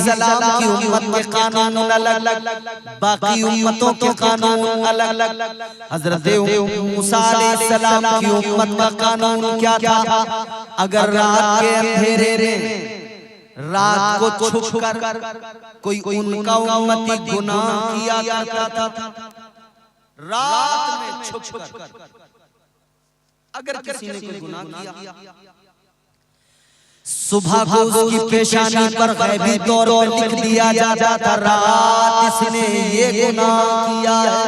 अलैहिस्सलाम की उम्मत के कानून अलग, बाकी उम्मतों के कानून अलग। हजरत मूसा अलैहिस्सलाम की उम्मत का कानून क्या था? अगर रात के अंधेरे में रात को छुपकर कोई उनका उम्मती गुनाह किया करता था, रात में छुपकर अगर किसी ने कोई गुनाह किया, सुबह को उसकी पेशानी पर गैबी तौर पर लिख दिया जाता था, रात इसने ये गुनाह किया है।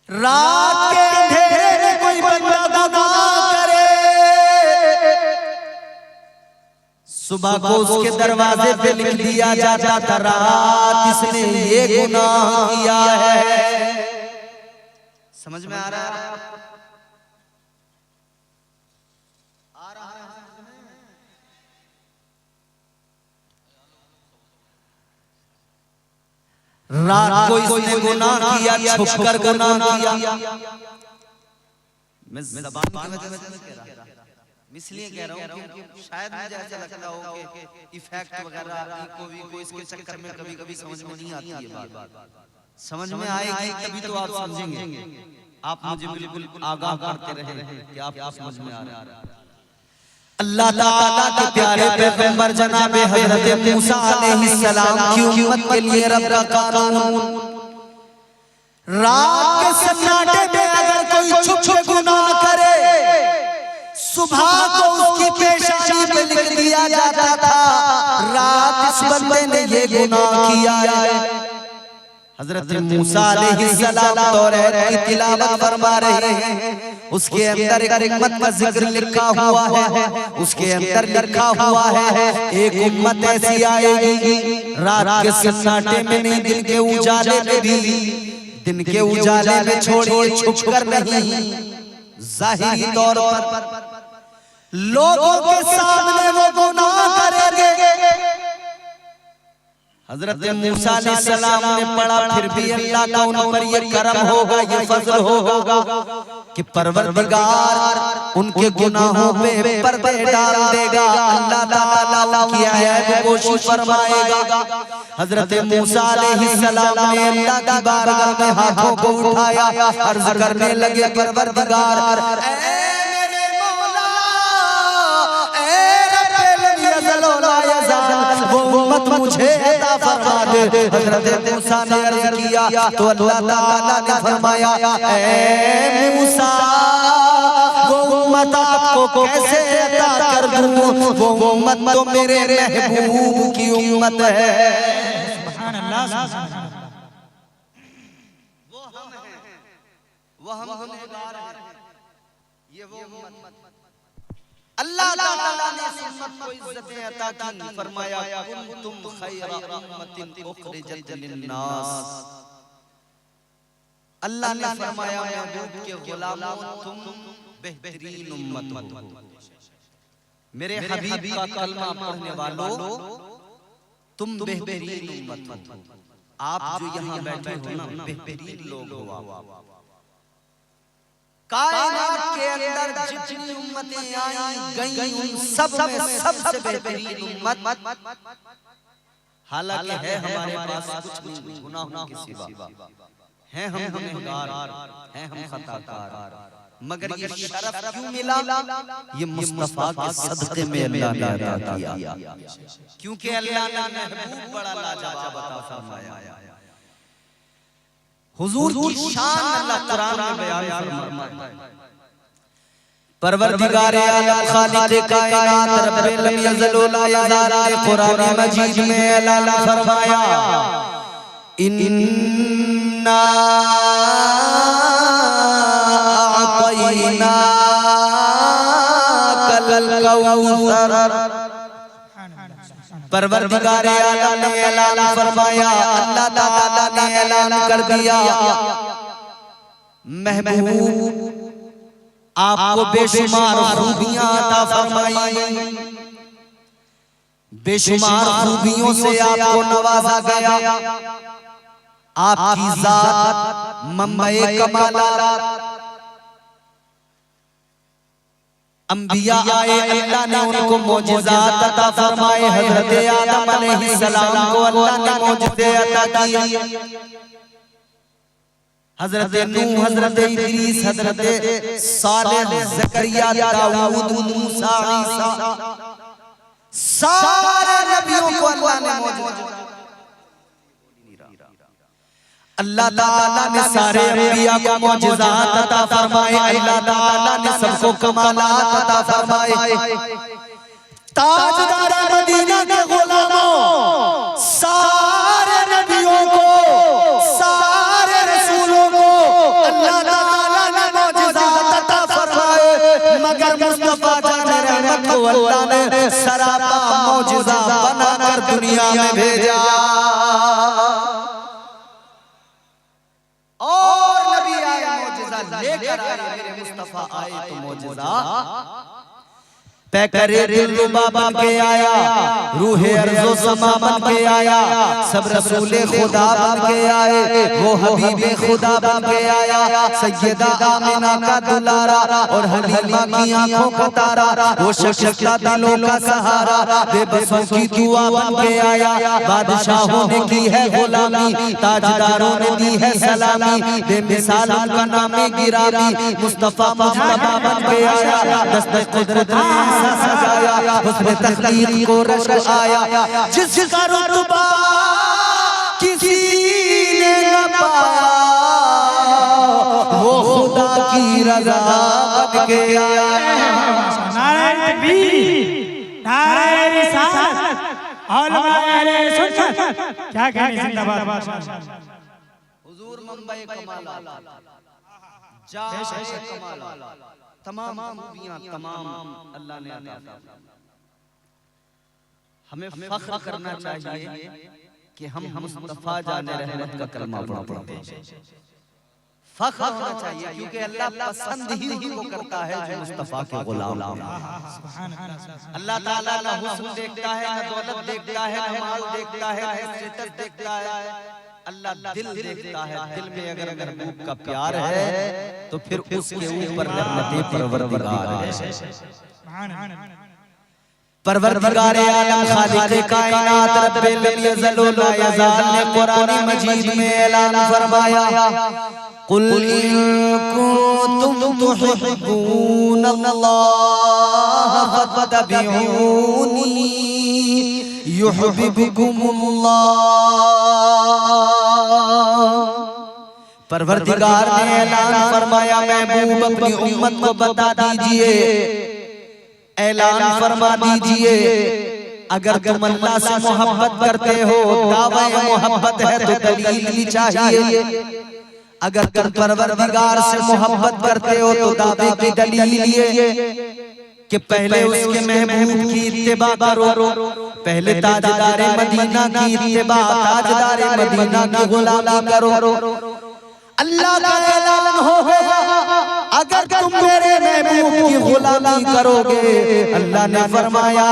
रात के अंधेरे में कोई बंदा गुनाह करे, सुबह को उसके दरवाजे पे लिख दिया जाता था, रात इसने ये गुनाह किया है। समझ में आ रहा है? रात को इसने गुनाह किया, छुपकर गुनाह किया। मैं ज़बान की वजह से नहीं कह रहा, इसलिए कह रहा हूँ कि शायद मुझे ऐसा लगता हो कि इफेक्ट वगैरह को इसके चक्कर में कभी-कभी समझ में नहीं आती है बात। समझ में आएगी तभी तो आप समझेंगे। आप मुझे बिल्कुल आगाह करते रहे कि आप समझ में आ रहा है। अल्लाह ताला के प्यारे पैगंबर जनाब हजरत मूसा अलैहिस्सलाम की उम्मत के लिए रब का कानून, रात के सन्नाटे में अगर कोई छुप छुप गुनाह करे, सुबह को उसकी पेशानी पे लिख दिया जाता था, रात इस बंदे ने ये गुनाह किया है। हजरत मूसा अलैहिस्सलाम तौरात की तिलावत फरमा रहे हैं, उसके अंदर एक उम्मत का जिक्र लिखा हुआ है, उसके अंदर लिखा हुआ है एक उम्मत ऐसी आएगी, रात के सन्नाटे में नहीं, दिन के उजाले में भी, दिन के उजाले में छोड़िए छुपकर नहीं, जाहिरी तौर पर लोगों के सामने वो गुनाह करेंगे। हजरत मूसा अलैहिस्सलाम ने पढ़ा, फिर भी अल्लाह का उन पर ये करम होगा, ये फजल होगा कि परवरदिगार उनके गुनाहों पे पर्दे डाल देगा, अल्लाह ताला की ऐब पोशी फरमाएगा। हजरत मूसा अलैहिस्सलाम ने अल्लाह की बारगाह में हाथों को उठाया, अर्ज करने लगे, परवरदिगार उम्मत मुझे अता फरमा दे। हजरत मूसा ने अर्ज किया तो अल्लाह ताला ने फरमाया, ऐ मूसा वो उम्मत आपको कैसे अता कर दूं, वो उम्मत तो मेरे महबूब की उम्मत है। सुभान अल्लाह। वो हम गुनहगार हैं, ये वो उम्मत। अल्लाह ताला ने इस उम्मत को इज्जतें अता की, फरमाया कुंतुम खैरा उम्मतिन उखरिजत लिन्नास। अल्लाह ने फरमाया महबूब के गुलामों, तुम बेहतरीन उम्मत हो, मेरे हबीब का कलमा पढ़ने वालों, तुम बेहतरीन उम्मत हो। आप जो यहाँ बैठे हो ना, बेहतरीन लोग हो। कायनात के अंदर जितनी उम्मतें आई गई, उन सब में सबसे बेहतरीन उम्मत, हालांकि है हमारे पास कुछ नहीं, गुनाहों के सिवा हैं, हम गुनहगार हैं, हम खताकार, मगर ये शरफ क्यों मिला? ये मुस्तफा के सदक़े में अल्लाह ने अता किया, क्योंकि अल्लाह ने महबूब बड़ा लाजवाब अता फरमाया। हुजूर की शान अल्लाह कुरान में बयान फरमाया, परवरदिगारे आलम खालिक़े कायनात रब्बे लम यज़ल ला यज़ाल ने कुरान मजीद में ऐलान फरमाया, इन्ना अअतैना कल कौसर। परवरदिगारे आलम ने ऐलान फरमाया, अल्लाह ताला ने ऐलान कर दिया, महबूब आपको बेशुमार खूबियां अता फरमाई, बेशुमार खूबियों से आपको नवाजा गया। आपकी जात मम्मे कमालात, अंबिया आए, अल्लाह ने उनको मौजिज़ात अता फरमाए। हज़रत आदम अलैहिस्सलाम को अल्लाह ने मौजिज़े अता किए। हज़रत नूह, हज़रत इदरीस, हज़रत सालेह, ज़करिया, दाऊद, मूसा, ईसा, सारे नबियों को अल्लाह ने मौजिज़ा। अल्लाह ताला ने सारे अंबिया को मौजिज़ात अता फरमाए। अल्लाह ताला ने सबको कमालात अता फरमाए। ताजदार मदीना के गुलामों, सारे नबियों को, सारे रसूलों को अल्लाह ताला ने मौजिज़ात अता फरमाए, मगर मुस्तफा जान रहमत को अल्लाह ने सरापा मौजिज़ा बनाकर दुनिया में भेजा। और नबी आए मौजिज़ा लेकर आए, मेरे मुस्तफा आए तो मौजिज़ा पैकरे दिलरुबा बन के आया, रूहे अर्ज़ो समा बन के आया, सब रसूले खुदा बन के आए, वो हबीबे खुदा बन के आया, सैयदा आमिना का दुलारा और हलीमा की आंखों का तारा, वो शख्सियत दिलों का सहारा, बेबसों की दुआ बन के आया। बादशाहों ने की है गुलामी, ताजदारों ने दी है सलामी, बेमिसाल उनका नाम गिरामी, मुस्तफा मुस्तफा बन के आया। दस्तक कुदरत सजाया, उसने तख्लीक को रश्क आया, जिसका रुतबा किसी ने न पाया, वो खुदा की रज़ा बन के आया। नारे तकबीर, नारे रिसालत, उलमा अहले सुन्नत, क्या कहने जिंदाबाद। हुजूर मुंबई कमाला, जाए कमाला, तमाम खूबियां तमाम अल्लाह ने अता फरमाई। हमें फख्र करना चाहिए कि हम मुस्तफा जाने रहमत का कलमा पढ़ते हैं। फख्र होना चाहिए क्योंकि अल्लाह पसंद ही वो करता है जो मुस्तफा के गुलाम हैं। अल्लाह ताला ना हुस्न देखता है, ना दौलत देखता है, ना माल देखता है, ना स्टेटस देखता है, अल्लाह दिल देखता है। दिल में अगर महबूब का प्यार है तो फिर उसके ऊपर रहमत परवरदिगार है। परवरदिगार आलम खालिक कायनात रब्बिल यज़ल व ला यज़ाल ने कुरान मजीद में ऐलान फरमाया, कुल इन कुंतुम तुहिब्बूनल्लाह फत्तबिऊनी युहिब्बुकुमुल्लाह। परवरदिगार ने ऐलान फरमाया, महबूब अपनी उम्मत को बता दीजिए, ऐलान फरमा दीजिए, अगर तुम अल्लाह से मोहब्बत करते हो, दावा मोहब्बत है तो दलील भी चाहिए। अगर तुम परवरदिगार से मोहब्बत करते हो तो दावे की दलील ये कि पहले उसके महबूब की इत्तिबा करो, पहले ताजदारे मदीना की इत्तिबा, ताजदारे मदीना की गुलामी करो। अल्लाह का ऐलान हो गया, अगर तुम मेरे महबूब की गुलामी करोगे, अल्लाह ने फरमाया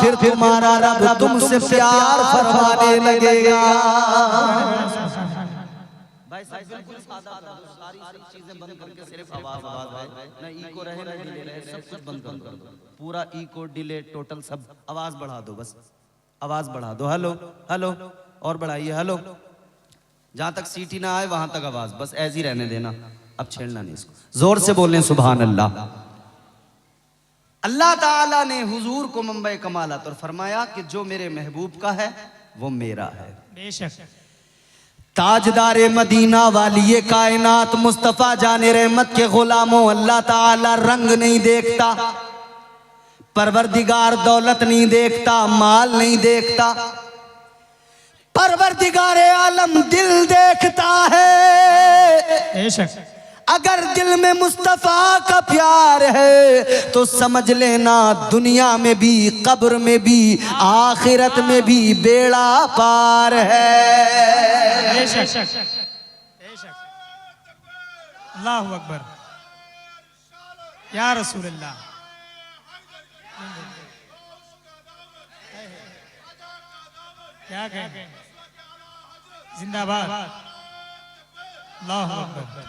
फिर तुम्हारा रब तुमसे प्यार फरमाने लगेगा। भाई बिल्कुल सादा, सारी चीजें बंद करके सिर्फ आवाज भाई, ना इको रहे ना डिले रहे, सब कुछ बंद कर दो, पूरा इको डिले टोटल सब आवाज बढ़ा दो, बस आवाज बढ़ा दो। हेलो हेलो और बढ़ाइए, हेलो, जहां तक सीटी ना आए वहां तक आवाज बस ऐसी रहने देना, अब छेड़ना नहीं इसको, जोर से बोलें सुभान अल्लाह। अल्लाह ताला ने हुजूर को मुंबई कमालत और फरमाया कि जो मेरे महबूब का है वो मेरा है। बेशक ताजदारे मदीना वाली कायनात मुस्तफा जाने रहमत के गुलामों, अल्लाह ताला रंग नहीं देखता, परवरदिगार दौलत नहीं देखता, माल नहीं देखता, परवरदिगार आलम दिल देखता है। बेशक अगर दिल में मुस्तफा का प्यार है तो समझ लेना दुनिया में भी, कब्र में भी, आखिरत में भी बेड़ा पार है। बेशक बेशक, अल्लाहु अकबर, या रसूल अल्लाह। क्या कहें, जिंदाबाद, अल्लाहु अकबर,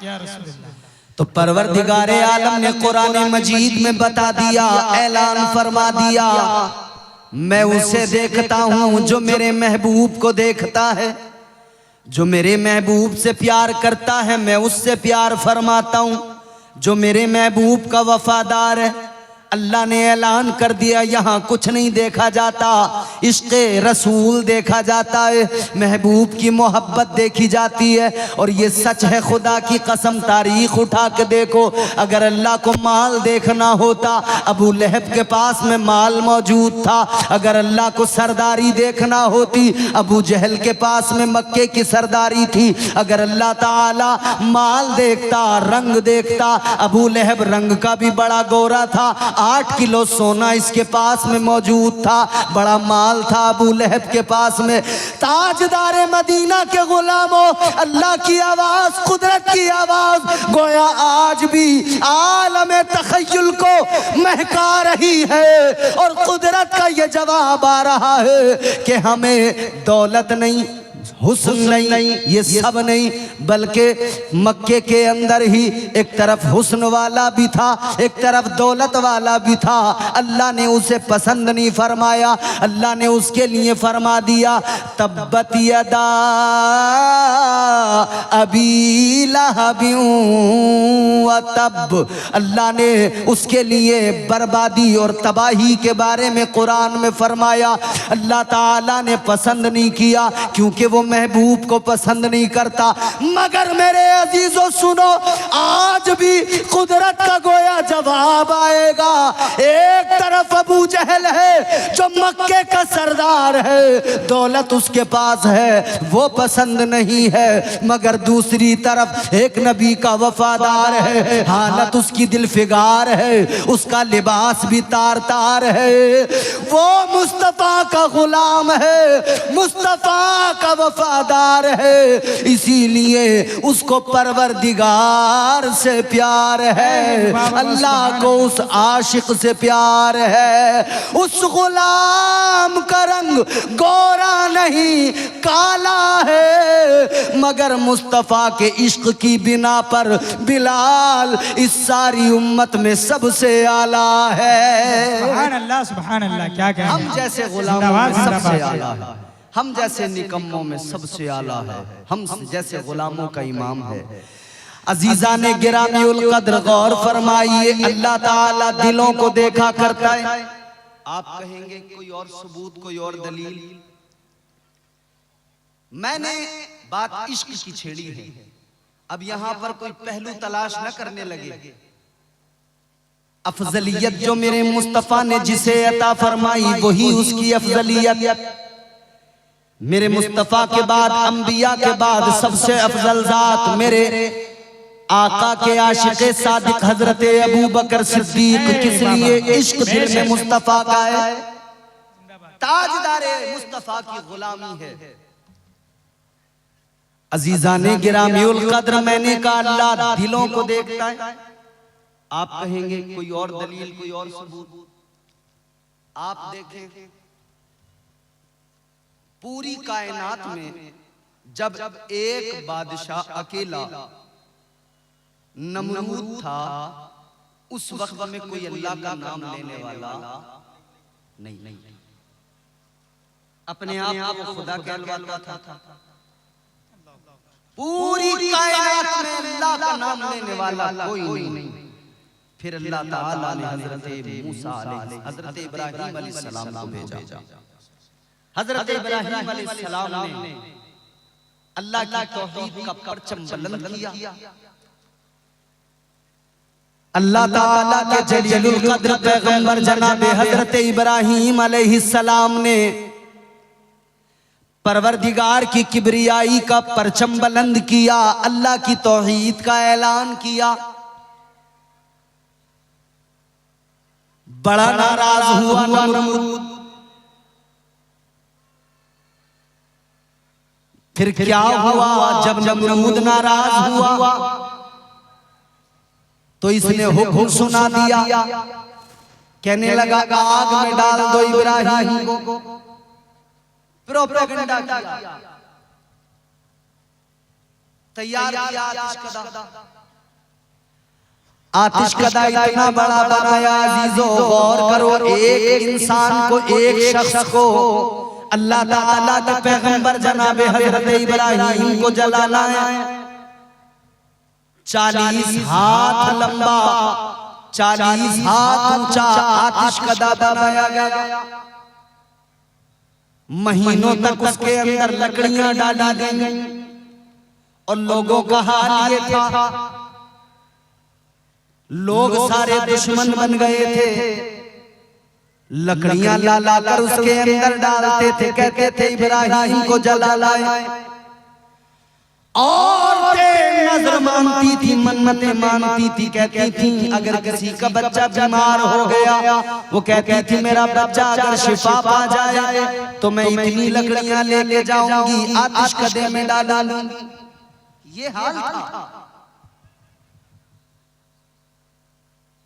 या रसूल अल्लाह। तो परवरदिगारे आलम ने कुरान मजीद में बता दिया, ऐलान फरमा दिया, मैं उसे देखता हूं जो मेरे महबूब को देखता है, जो मेरे महबूब से प्यार करता है मैं उससे प्यार फरमाता हूं, जो मेरे महबूब का वफादार है। अल्लाह ने ऐलान कर दिया, यहाँ कुछ नहीं देखा जाता, इश्क़े रसूल देखा जाता है, महबूब की मोहब्बत देखी जाती है। और ये सच है, खुदा की कसम, तारीख उठा के देखो, अगर अल्लाह को माल देखना होता, अबू लहब के पास में माल मौजूद था। अगर अल्लाह को सरदारी देखना होती, अबू जहल के पास में मक्के की सरदारी थी। अगर अल्लाह ताला माल देखता, रंग देखता, अबू लहब रंग का भी बड़ा गोरा था, 8 किलो सोना इसके पास में मौजूद था, बड़ा माल था अबू लहब के पास में। ताजदारे मदीना के गुलामों, अल्लाह की आवाज, कुदरत की आवाज गोया आज भी आलम तखय्युल को महका रही है। और कुदरत का ये जवाब आ रहा है कि हमें दौलत नहीं, हुस्न नहीं, ये सब नहीं, बल्कि मक्के के अंदर ही एक तरफ हुस्न वाला भी था, एक तरफ दौलत वाला भी था। अल्लाह ने उसे पसंद नहीं फरमाया, अल्लाह ने उसके लिए फरमा दिया, तब्बत यदा अबी लहबिन व तब। अल्लाह ने उसके लिए बर्बादी और तबाही के बारे में कुरान में फरमाया। अल्लाह ताला ने पसंद नहीं किया, क्योंकि वो महबूब को पसंद नहीं करता। मगर मेरे अजीजों सुनो, आज भी कुदरत का गोया जवाब आएगा। एक तरफ अबू जहल है जो मक्के का सरदार है, दौलत उसके पास है, वो पसंद नहीं है। मगर दूसरी तरफ एक नबी का वफादार है, हालत उसकी दिल फिगार है, उसका लिबास भी तार तार है, वो मुस्तफा का गुलाम है, मुस्तफा का वफादार है, इसीलिए उसको परवरदिगार से प्यार है, अल्लाह को उस आशिक से प्यार है। उस गुलाम का रंग गोरा नहीं काला है, मगर मुस्तफा के इश्क की बिना पर बिलाल इस सारी उम्मत में सबसे आला है। सुभान अल्लाह, सुभान अल्लाह, क्या कहें। हम जैसे गुलामों में सबसे आला है, हम जैसे निकम्मों में सबसे आला है, हम जैसे गुलामों का इमाम है। अजीजा ने गिरामीउल कद्र गौर फरमाइए, अल्लाह ताला दिलों को देखा करता है। आप कहेंगे कोई और सबूत, कोई और दलील? मैंने बात इश्क की छेड़ी है, अब यहां पर कोई पहलू तलाश न करने लगे। अफजलियत जो मेरे मुस्तफा ने जिसे अता फरमाई, वही उसकी अफजलियत। मेरे मुस्तफा के बाद, अंबिया के बाद सबसे अफजल जात मेरे आका के आशिक़े सादिक हजरत अबू बकर सिद्दीक। किस लिए? इश्क दिल में मुस्तफा का है, ताजदारे मुस्तफा की गुलामी है। अजीजा ने गिरामीउल कद्र, मैंने कहा अल्लाह दिलों को देखता है। आप कहेंगे कोई और दलील, कोई और सबूत? आप देखें, पूरी कायनात में जब एक बादशाह अकेला नमरूद था, उस वक्त में कोई अल्लाह का नाम लेने वाला नहीं, अपने आप को खुदा कहलवाता था। पूरी कायनात में अल्लाह का नाम लेने वाला कोई नहीं। फिर अल्लाह ताला ने हजरत मूसा हजरत इब्राहीम अलैहिस्सलाम को भेजा। हजरत इब्राहीम अलैहिस्सलाम ने अल्लाह की तौहीद का परचम बुलंद किया। अल्लाह ताला के जलीलुल कद्र पैगंबर जनाब हजरत इब्राहीम अलैहिस्सलाम ने परवरदिगार की किबरियाई का परचम बुलंद किया, अल्लाह की तौहीद का ऐलान किया। बड़ा नाराज हुआ नमरूद। फिर क्या हुआ? जब नमरूद नाराज हुआ तो इसने हुक्म सुना दिया, कहने लगा आग में डाल दो इब्राहीम को। प्रोपेगेंडा किया, तैयार किया आतिशकदा। आतिश कदा इतना बड़ा बनाया अजीजों, गौर करो, एक इंसान को, एक शख्स को अल्लाह ताला के पैगंबर जनाब हजरत इब्राहीम को जलाना है। 40 हाथ लंबा, 40 हाथ ऊंचा आतिश कदा बनाया गया। महीनों तक उसके अंदर लकड़ियां डाली गई और लोगों का हाल ये था, लोग सारे दुश्मन बन गए थे। लकड़ियां ला ला कर उसके अंदर डालते थे, कहते थे इब्राहीम को जला लाए। और नजर मानती थी, मन्नतें मानती थी, कहती थी अगर किसी का बच्चा बीमार हो गया, वो कहती थी मेरा बच्चा अगर शिफा पा जाए तो मैं इतनी लकड़ियां लेके जाऊंगी, आतिश कदे में डाला लूंगी। ये हाल था।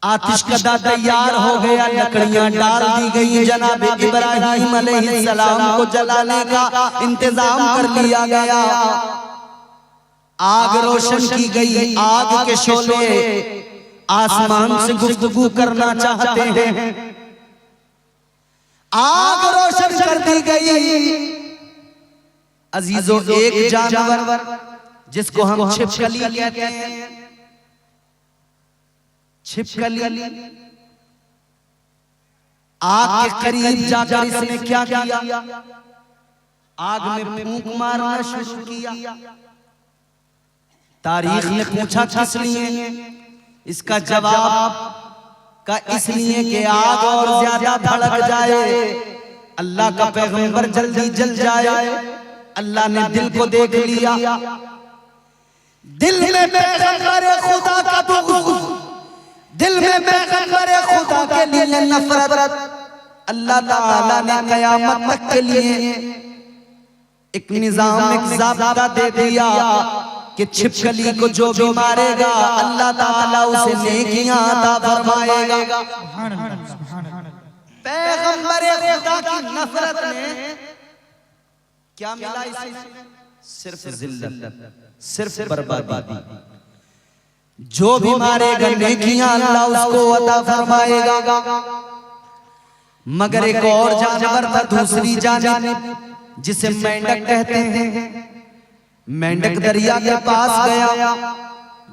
आतिश कदा तैयार हो गया, लकड़ियां डाल दी गई, जनाब इब्राहीम अलैहिस्सलाम को जलाने का इंतजाम कर लिया गया। आग रोशन की गई, आग के शोले आसमान से गुफ्तगू करना चाहते हैं। आग रोशन कर दी गई। अजीजों, एक जानवर जिसको हम छिपकली कहते हैं, छिपकली, आग के करीब जाकर इसने क्या किया? आग में फूंक मारना शुरू किया। तारीख ने पूछा किस लिए? इसका जवाब का इसलिए कि आग और ज्यादा भड़क जाए, अल्लाह का पैगंबर जल्दी जल जाए। अल्लाह ने दिल को देख लिया, दिल में पैगंबर खुदा का बुग़्ज़, दिल में पैगंबर खुदा के लिए नफरत। अल्लाह ताला ने कयामत तक के लिए एक निजाम, एक ज़ाब्ता दे दिया कि छिपकली को जो भी मारेगा अल्लाह ताला उसे नेकियां अता फरमाएगा। पैगंबर खुदा की नफरत में क्या मिला इसे? सिर्फ जिल्लत, सिर्फ बर्बादी। जो भी मारेगा नेकियां अल्लाह उसको अता फरमाएगा। मगर एक और जानवर था दूसरी जानिब, जिसे मेंढक कहते हैं। मेंढक दरिया के पास गया,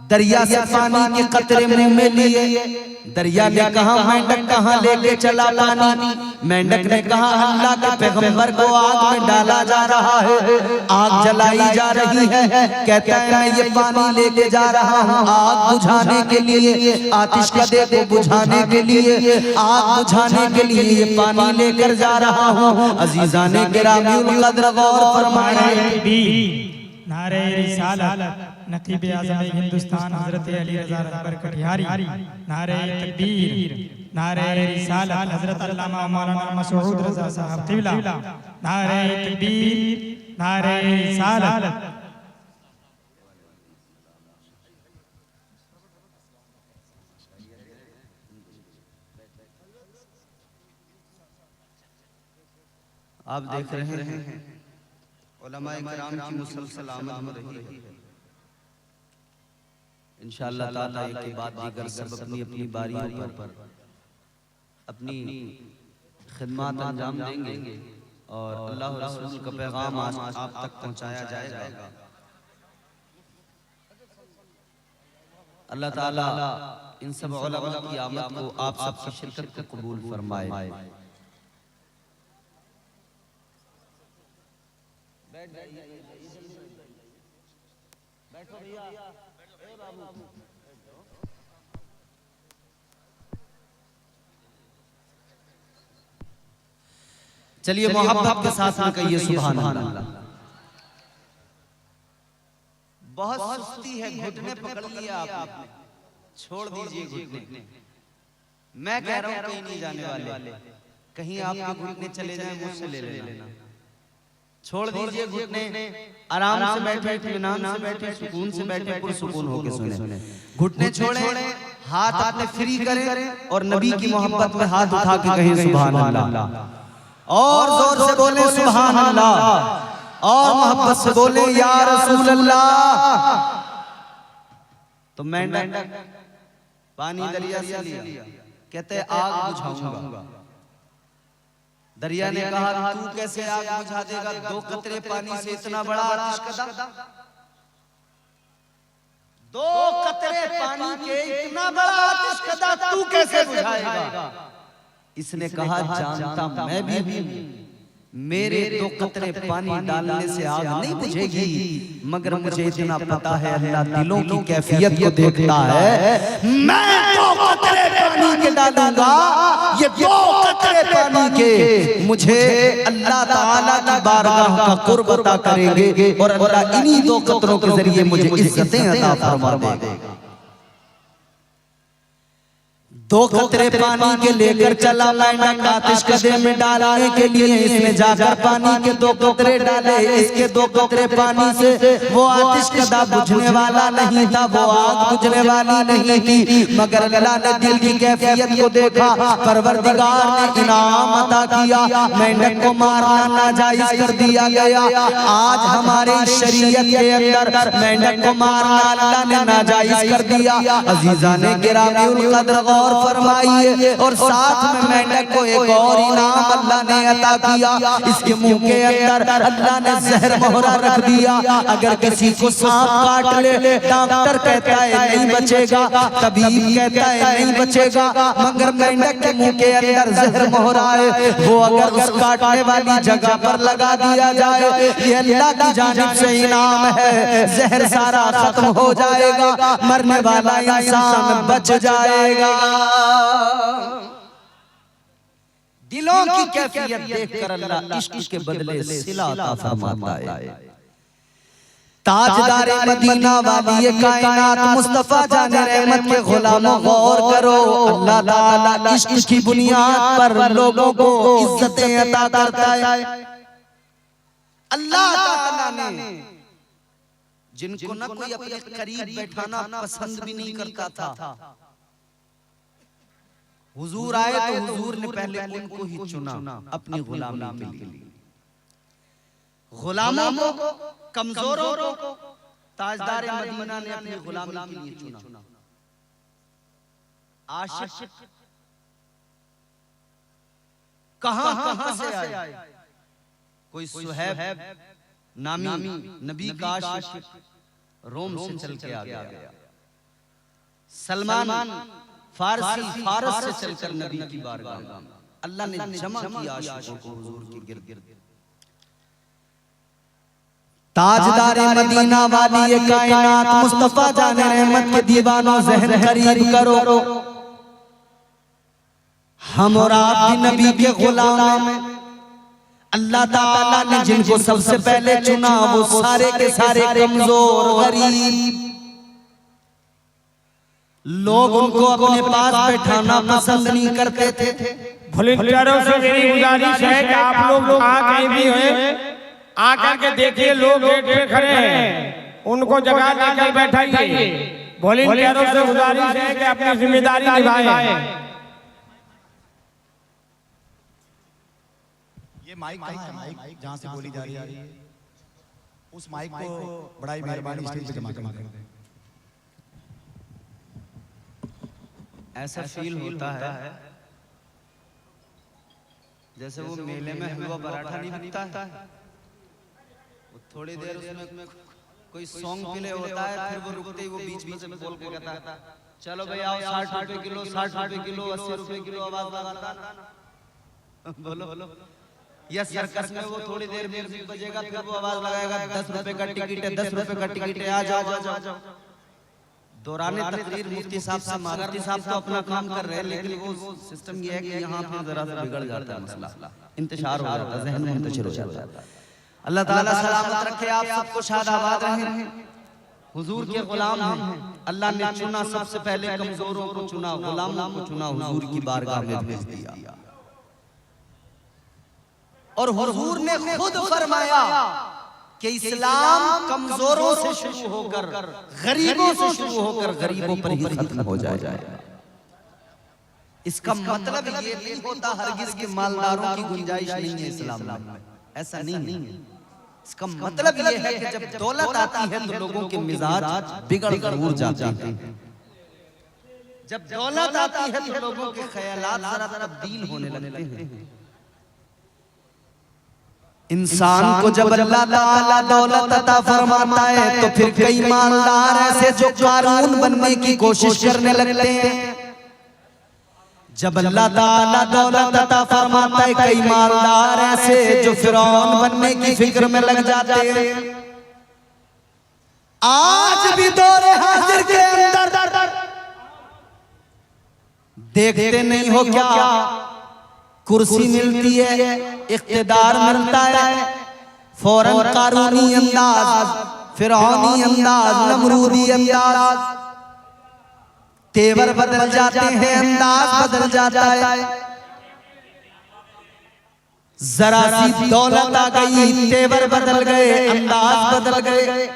दरिया से पानी के कतरे मुंह में लिए। दरिया ने कहा मेंढक कहाँ लेके चला पानी? मेंढक ने कहा अल्लाह के पैगंबर को आग में डाला जा रहा है, आग जलाई जा रही है। कहता है मैं ये पानी लेके जा रहा हूँ आग बुझाने के लिए, आतिश कदे को बुझाने के लिए, आग बुझाने के लिए ये पानी लेकर जा रहा हूँ। अजीजाने गिरामी कद्र गौर फरमाए। नारे रिसालत नकीब आज़म हिंदुस्तान हजरत अली रज़ा रहबर कटिहारी, नारे तकबीर, नारे रिसालत हजरत अल्लामा मौलाना मसऊद रज़ा साहब क़िबला, नारे तकबीर, नारे रिसालत। आप देख रहे हैं उलमाए किराम की मुसलसल आमद हो रही है। इंशाअल्लाह ताला एक बात दीगर सब अपनी अपनी बारियों पर अपनी खिदमत अंजाम देंगे और अल्लाह और रसूल का पैगाम आप तक पहुंचाया जाएगा। अल्लाह ताला इन सब उलमा की आमद को आप सबकी शिरकत को कबूल फरमाए। बैठो भैया, ए बाबू। चलिए मोहब्बत के साथ में कहिए सुभान अल्लाह। बहुत सुस्ती है, घुटने पकड़ लिया आपने, छोड़ दीजिए घुटने। मैं कह रहा हूं कहीं नहीं जाने वाले, कहीं आपके घुटने चले जाएं मुझसे ले लेना। छोड़ दीजिए घुटने, आराम से बैठे, इत्मीनान से बैठे, सुकून से बैठे, पुरसुकून होके सुने। घुटने छोड़े, हाथ अपने फ्री करें और नबी की मोहब्बत में हाथ उठा के कहें सुभान अल्लाह। और जोर से बोले सुभान अल्लाह, और मोहब्बत से बोले या रसूल अल्लाह। तो मेंढक पानी दरिया से लिया, कहते आग बुझाऊंगा। दरिया ने कहा तू कैसे आग बुझा देगा, 2 कतरे पानी से इतना बड़ा आतिशकदा, 2 कतरे पानी के इतना बड़ा आतिशकदा तू कैसे बुझाएगा। इसने कहा जानता मैं भी, मेरे 2 कतरे पानी डालने से आग नहीं बुझेगी, मगर मुझे इतना पता है अल्लाह दिलों की कैफियत को देखता है। मैं 2 कतरे पानी के डालूंगा, ये 2 कतरे पानी के मुझे अल्लाह ताला की बारगाह का कुर्ब अता करेंगे और अल्लाह इन्हीं 2 कतरों के जरिए मुझे इज्जतें अता फरमा देगा। 2 कतरे पानी के लेकर चला मेंढक आतिशकदे में डालने के लिए। इसने जाकर पानी के 2 कतरे डाले। इसके 2 कतरे पानी से वो आतिशकदा बुझने वाला नहीं था, वो आग बुझने वाली नहीं थी, मगर अल्लाह ने दिल की कैफियत को देखा। परवरदिगार ने इनाम अता किया, मेंढक को मारना नाजायज कर दिया गया। आज हमारे शरीयत के अंदर मेंढक को मारना अल्लाह ने नाजायज कर दिया। अजीजाने गिरामी उल कद्र गौर फरमाइए। और साथ में मेंढक को एक और इनाम अल्लाह ने अता किया। इसके मुंह के अंदर अल्लाह ने जहर मोहरा रख दिया। अगर किसी को सांप काट ले, डॉक्टर कहता है नहीं बचेगा, तबीब कहता है नहीं बचेगा, मगर मेंढक के मुंह के अंदर जहर मोहरा है, वो अगर उस काटने वाली जगह पर लगा दिया जाए, ये अल्लाह की जानिब से इनाम है। जहर सारा खत्म हो जाएगा, मरने वाला इंसान बच जाएगा। दिलों की कैफियत देखकर अल्लाह इश्क के बदले सिला अता फरमाता है। ताजदारे मदीना वाली कायनात मुस्तफा जाने रहमत के गुलामों गौर करो, अल्लाह ताला इश्क की बुनियाद पर लोगों को इज्जतें अता करता है। अल्लाह ताला ने जिनको न कोई अपने करीब बैठाना पसंद भी नहीं करता था, हुजूर आए तो हुजूर ने पहले उनको ही चुना अपनी गुलामी के लिए। गुलामों को, कमजोरों को ताजदारे मदीना ने अपनी गुलामी के लिए चुना। आशिक कहां से आए? कोई सुहैब नामी नबी का आशिक रोम से चल के आ गया। सलमान फारस से चलकर नबी की बारगाह में अल्लाह ने जमा किया आशिकों को हुजूर की गिरद। ताजदारे मदीना वाली ये कायनात मुस्तफा जाने रहमत के दीवानों ज़हन करीब करो, हम और आप भी नबी के गुलाम हैं। अल्लाह ताला ने जिनको सबसे पहले चुना वो सारे के सारे कमजोर गरीब लोग, उनको अपने पास बैठाना पसंद नहीं करते थे। वॉलंटियरों से मेरी गुजारिश है कि आप लोग कहीं भी हैं, आकर के देखिए लोग गेट पे खड़े हैं, उनको जगह देकर बैठाइए। वॉलंटियरों से गुजारिश है कि अपनी जिम्मेदारी निभाएं। ये माइक कहाँ है? माइक जहाँ से बोली जा रही है उस माइक को बड़ा ही मेहरबानी स्टेज पे जमा कर दें। ऐसा फील होता है जैसे वो मेले में हलवा पराठा नहीं बिकता है, वो थोड़ी देर उसमें कोई सॉन्ग प्ले होता है, फिर वो रुकते ही वो बीच बीच में बोल के कहता है चलो भाई आओ 60 रुपए किलो, 60 रुपए किलो, 80 रुपए किलो, आवाज लगाता बोलो। या सर्कस में वो थोड़ी देर म्यूजिक बजेगा, फिर वो आवाज लगाएगा 10 रुपए का टिकट है, 10 रुपए का टिकट है, आ जाओ। दौरान तकरीर मुफ्ती साहब से मारती साहब तो अपना काम कर रहे हैं, लेकिन वो सिस्टम ये है कि यहाँ पे जरा सा बिगड़ जाता है मसला, इंतशार हो जाता है, ज़हन में मुंतशिर हो जाता है। अल्लाह ताला सलामत रखे, आप सबको शाद आबाद रहें। हुजूर के गुलाम हैं, अल्लाह ने चुना, सबसे पहले कमजोरों को चुना, गुलामों को चुना, हुजूर की बारगाह में भेज दिया। और हुजूर ने खुद फरमाया कि इस्लाम कमजोरों से शुरू होकर, गरीबों से शुरू होकर गरीबों पर ही खत्म हो जाएगा। इसका मतलब ये नहीं होता हरगिज के मालदारों की गुंजाइश नहीं है इस्लाम में, ऐसा नहीं है। इसका मतलब ये है कि जब दौलत आती है तो लोगों के मिजाज बिगड़ जरूर जाते हैं। जब दौलत आती है तो लोगों के ख्यालात जरा तब्दील होने लगते हैं। इंसान को जब अल्लाह ताला दौलत अता फरमाता है तो फिर कई मालदार ऐसे जो कारून बनने की कोशिश करने लगते हैं। जब अल्लाह ताला दौलत अता फरमाता है कई मालदार ऐसे जो फिरौन बनने की फिक्र में लग जाते हैं। आज भी दौरे हाजिर के अंदर देखते नहीं हो क्या, कुर्सी मिलती है, इख्तिदार मिलता है, फौरन कारूनी अंदाज, फिरौनी अंदाज, नमरूदी अंदाज, तेवर बदल जाते हैं, अंदाज बदल जाता है। जरा सी दौलत आ गई, तेवर बदल गए, अंदाज बदल गए।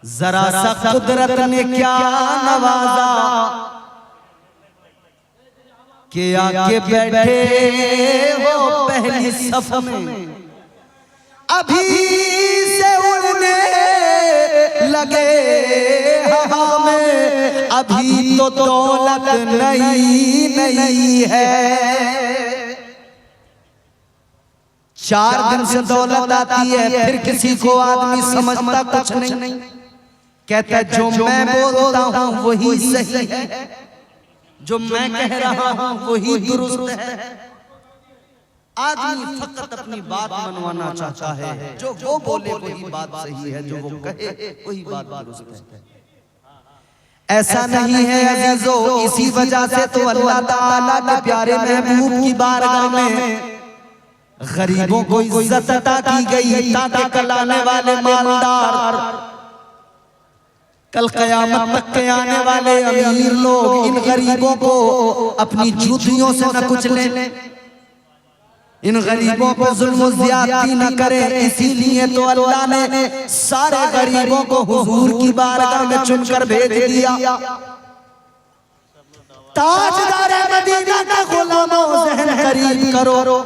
जरा सा कुदरत ने क्या नवाजा के आके बैठे हो पहली सफ में, अभी से उड़ने लगे हवा में, अभी तो दौलत नई नई है। 4 दिन से दौलत आती है, फिर किसी को आदमी समझता कुछ नहीं, कहता है जो मैं बोलता हूं वही सही है, जो मैं कह रहा हूं वही दुरुस्त है। आदमी फकत अपनी बात मनवाना चाहता है, जो वो बोले वही बात सही है, जो वो कहे वही बात दुरुस्त है। ऐसा नहीं है अजीजों, इसी वजह से तो अल्लाह ताला के प्यारे महबूब की बारगाह में गरीबों को इज्जत अता की गई, ताकि कल आने वाले मालदार, कल क़यामत तक के आने वाले अमीर लोग इन गरीबों को अपनी जूतियों से न कुचलें, इन गरीबों पर जुल्म और ज़्यादती न करें। इसीलिए तो अल्लाह ने सारे गरीबों को हुजूर की बारगाह में चुनकर भेज दिया। ताजदार मदीना का गुलामों ज़हन करीब करो,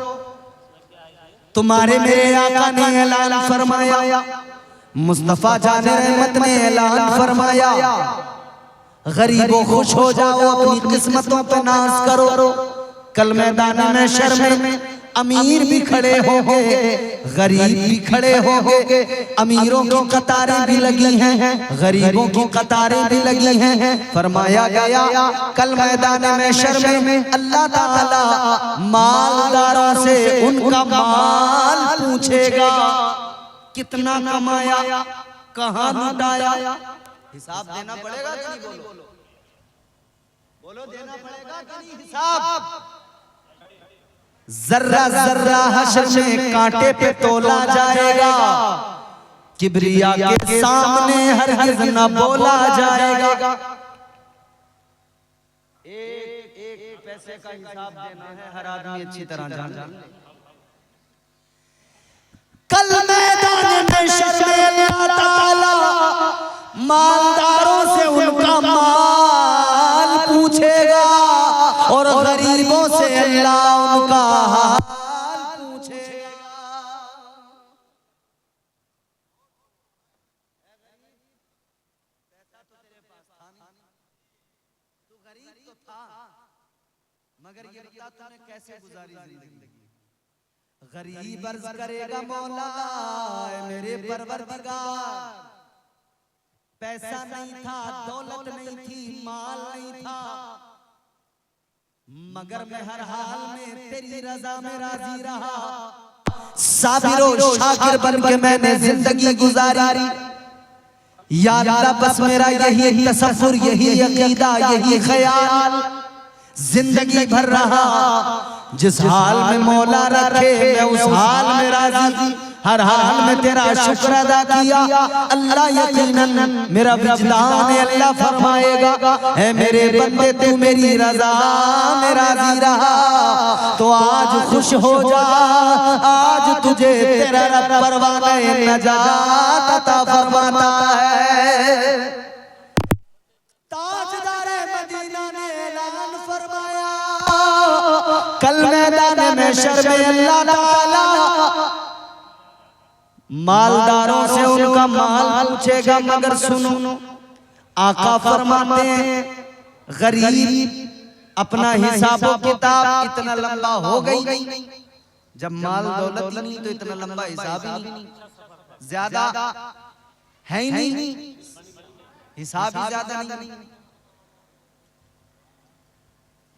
तुम्हारे मेरे आका ने ऐलान फरमाया, मुस्तफा जाने रहमत ने ऐलान फरमाया, गरीबों खुश हो जाओ, अपनी किस्मतों पे नाज करो। कल मैदान महशर में अमीर भी खड़े होंगे, गरीब भी खड़े होंगे, अमीरों की कतारें भी लगी हैं, गरीबों की कतारें भी लगी हैं। फरमाया गया कल मैदान महशर में अल्लाह ताला मालदारों से उनका माल पूछेगा, कितना कमाया, कहां लुटाया। हिसाब देना पड़ेगा कि नहीं? बोलो देना पड़ेगा कि नहीं हिसाब? जर्रा जर्रा हश्र में कांटे पे तोला जाएगा, किबरिया के सामने हरगिज़ न बोला जाएगा। एक पैसे का हिसाब देना है, हर आदमी अच्छी तरह जान। कल मैदान महशर में अल्लाह ताला मालदारों से उनका माल पूछेगा और गरीबों से अल्लाह उनका हाल पूछेगा। पैसा तो तेरे पास था नहीं, तू गरीब तो था, मगर ये बता तूने कैसे गुजारी जिंदगी? गरीब अर्ज करेगा मौला मेरे परवरदिगार, पैसा नहीं था, दौलत नहीं थी, माल नहीं था, मगर मैं हर हाल में तेरी रजा में राजी रहा। साबिर और शाकिर बन के मैंने जिंदगी गुजारी। या अल्लाह बस मेरा यही तसव्वुर, यही अकीदा, यही ख्याल जिंदगी भर रहा। जिस हाल में मौला रखे मैं उस हाल में राजी, हर हाल में तेरा शुक्र अदा किया। अल्लाह यकीनन मेरा विजदान है, अल्लाह फरमाएगा है मेरे बंदे तू मेरी रजा में राजी रहा तो आज खुश हो जा, आज तुझे तेरा रब परवाने नजात अता फरमाता है। ताजदार मदीना ने ऐलान फरमाया कल मैदान महशर में अल्लाह ताला मालदारों से उनका माल पूछेगा, मगर सुनो आका फरमाते हैं गरीब अपना हिसाब किताब इतना लंबा हो गई, जब माल दौलत ही नहीं तो इतना लंबा हिसाब ही नहीं, ज्यादा है ही नहीं, हिसाब ही ज्यादा नहीं।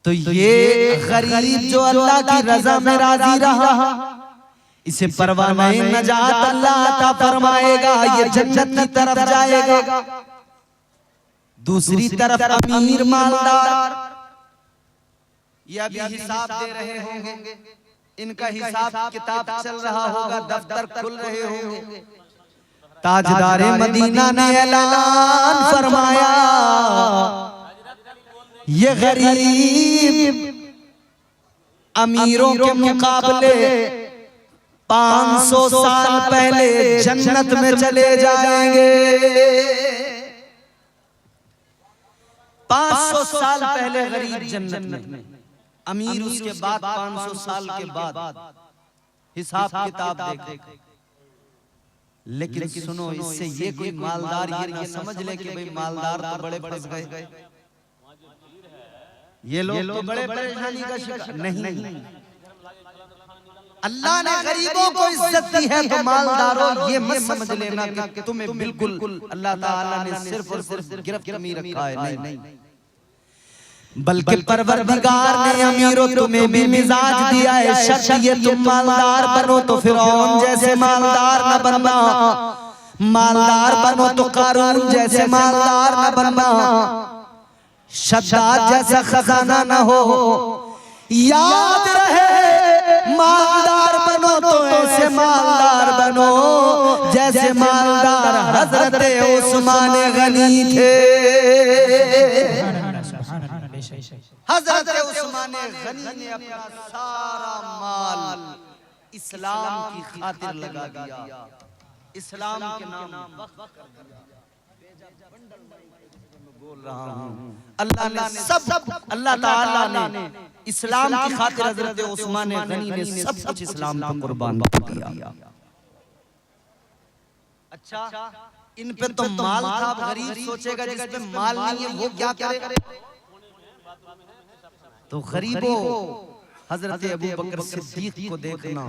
तो ये गरीब जो अल्लाह की रजा में राजी रहा, इसे परवाना नजात अल्लाह अता फरमाएगा, ये जन्नत की तरफ जाएगा। दूसरी तरफ अमीर मालदार, ये अभी हिसाब दे रहे होंगे, इनका हिसाब किताब चल रहा होगा, दफ्तर खुल रहे होंगे। ताजदारे मदीना ने ऐलान फरमाया, ये गरीब अमीरों के मुकाबले 500 साल पहले जन्नत में चले जाएंगे। 500 साल पहले गरीब जन्नत में, अमीर उसके बाद 500 साल के बाद हिसाब किताब देख। लेकिन सुनो, इससे ये कोई मालदार ये ना समझ ले कि भाई मालदार तो बड़े फंस गए, ये लोग तो बड़े परेशानी का शिकार नहीं। अल्लाह ने गरीबों को इज्जत दी है, तो मालदारों ये मत समझ लेना कि तुम्हें बिल्कुल अल्लाह ताला ने सिर्फ और सिर्फ गिरफ्त में रखा है, नहीं। बल्कि परवरदिगार ने अमीरों तुम्हें भी मिजाज दिया है, शर्त ये तुम मालदार बनो तो फिरौन जैसे मालदार न बनना, मालदार बनो तो कारून जैसे मालदार न बनना, शद्दाद जैसा खजाना न हो। याद रहे मालदार बनो तो ऐसे मालदार बनो जैसे मालदार हजरत उस्मान गनी थे। हजरत उस्मान गनी ने अपना सारा माल इस्लाम की खातिर लगा दिया, इस्लाम के नाम बोल रहा हूँ। अल्लाह ताला ने इस्लाम की खातिर हजरत उस्मान गनी ने सब कुछ इस्लाम पर कुर्बान कर दिया। अच्छा, इन पे तो माल था, गरीब सोचेगा जिस पे माल नहीं है वो क्या करे। तो गरीबों, हजरत अबू बकर सिद्दीक को देखना,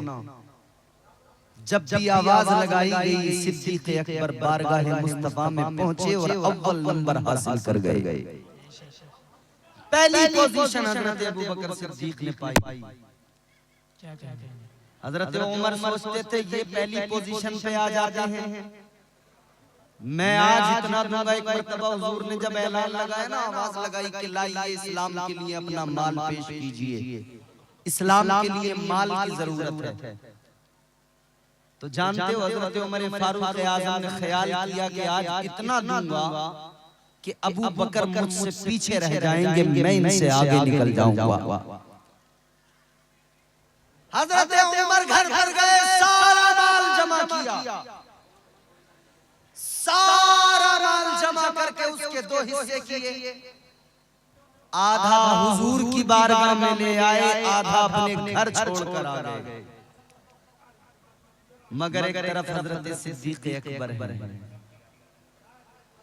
जब भी आवाज लगाई गई सिद्दीक अकबर बारगाह मुस्तफा में पहुंचे और अव्वल नंबर हासिल कर गए। पहली पोजीशन हजरत अबू बकर सिद्दीक ने पाई। हजरत उमर सोचते थे ये पहली पोजीशन पे आ जाते हैं, मैं आज इतना दूंगा। एक मर्तबा हुजूर ने जब ऐलान लगाया ना, आवाज लगाई कि लाइए इस्लाम के लिए अपना माल पेश कीजिए, इस्लाम के लिए माल की जरूरत है। तो जानते हो हजरत उमर फारूक आज़म ने ख्याल किया कि आज इतना दूंगा कि अबू बकर मुझसे पीछे रह जाएंगे, मैं इनसे आगे निकल जाऊंगा। हजरत उमर घर घर गए, सारा माल जमा किया, सारा माल जमा करके उसके दो हिस्से किए। आधा हुजूर की बारगाह में ले आए, आधा अपने घर छोड़कर आ गए। मगर एक तरफ हजरत सिद्दीक अकबर है,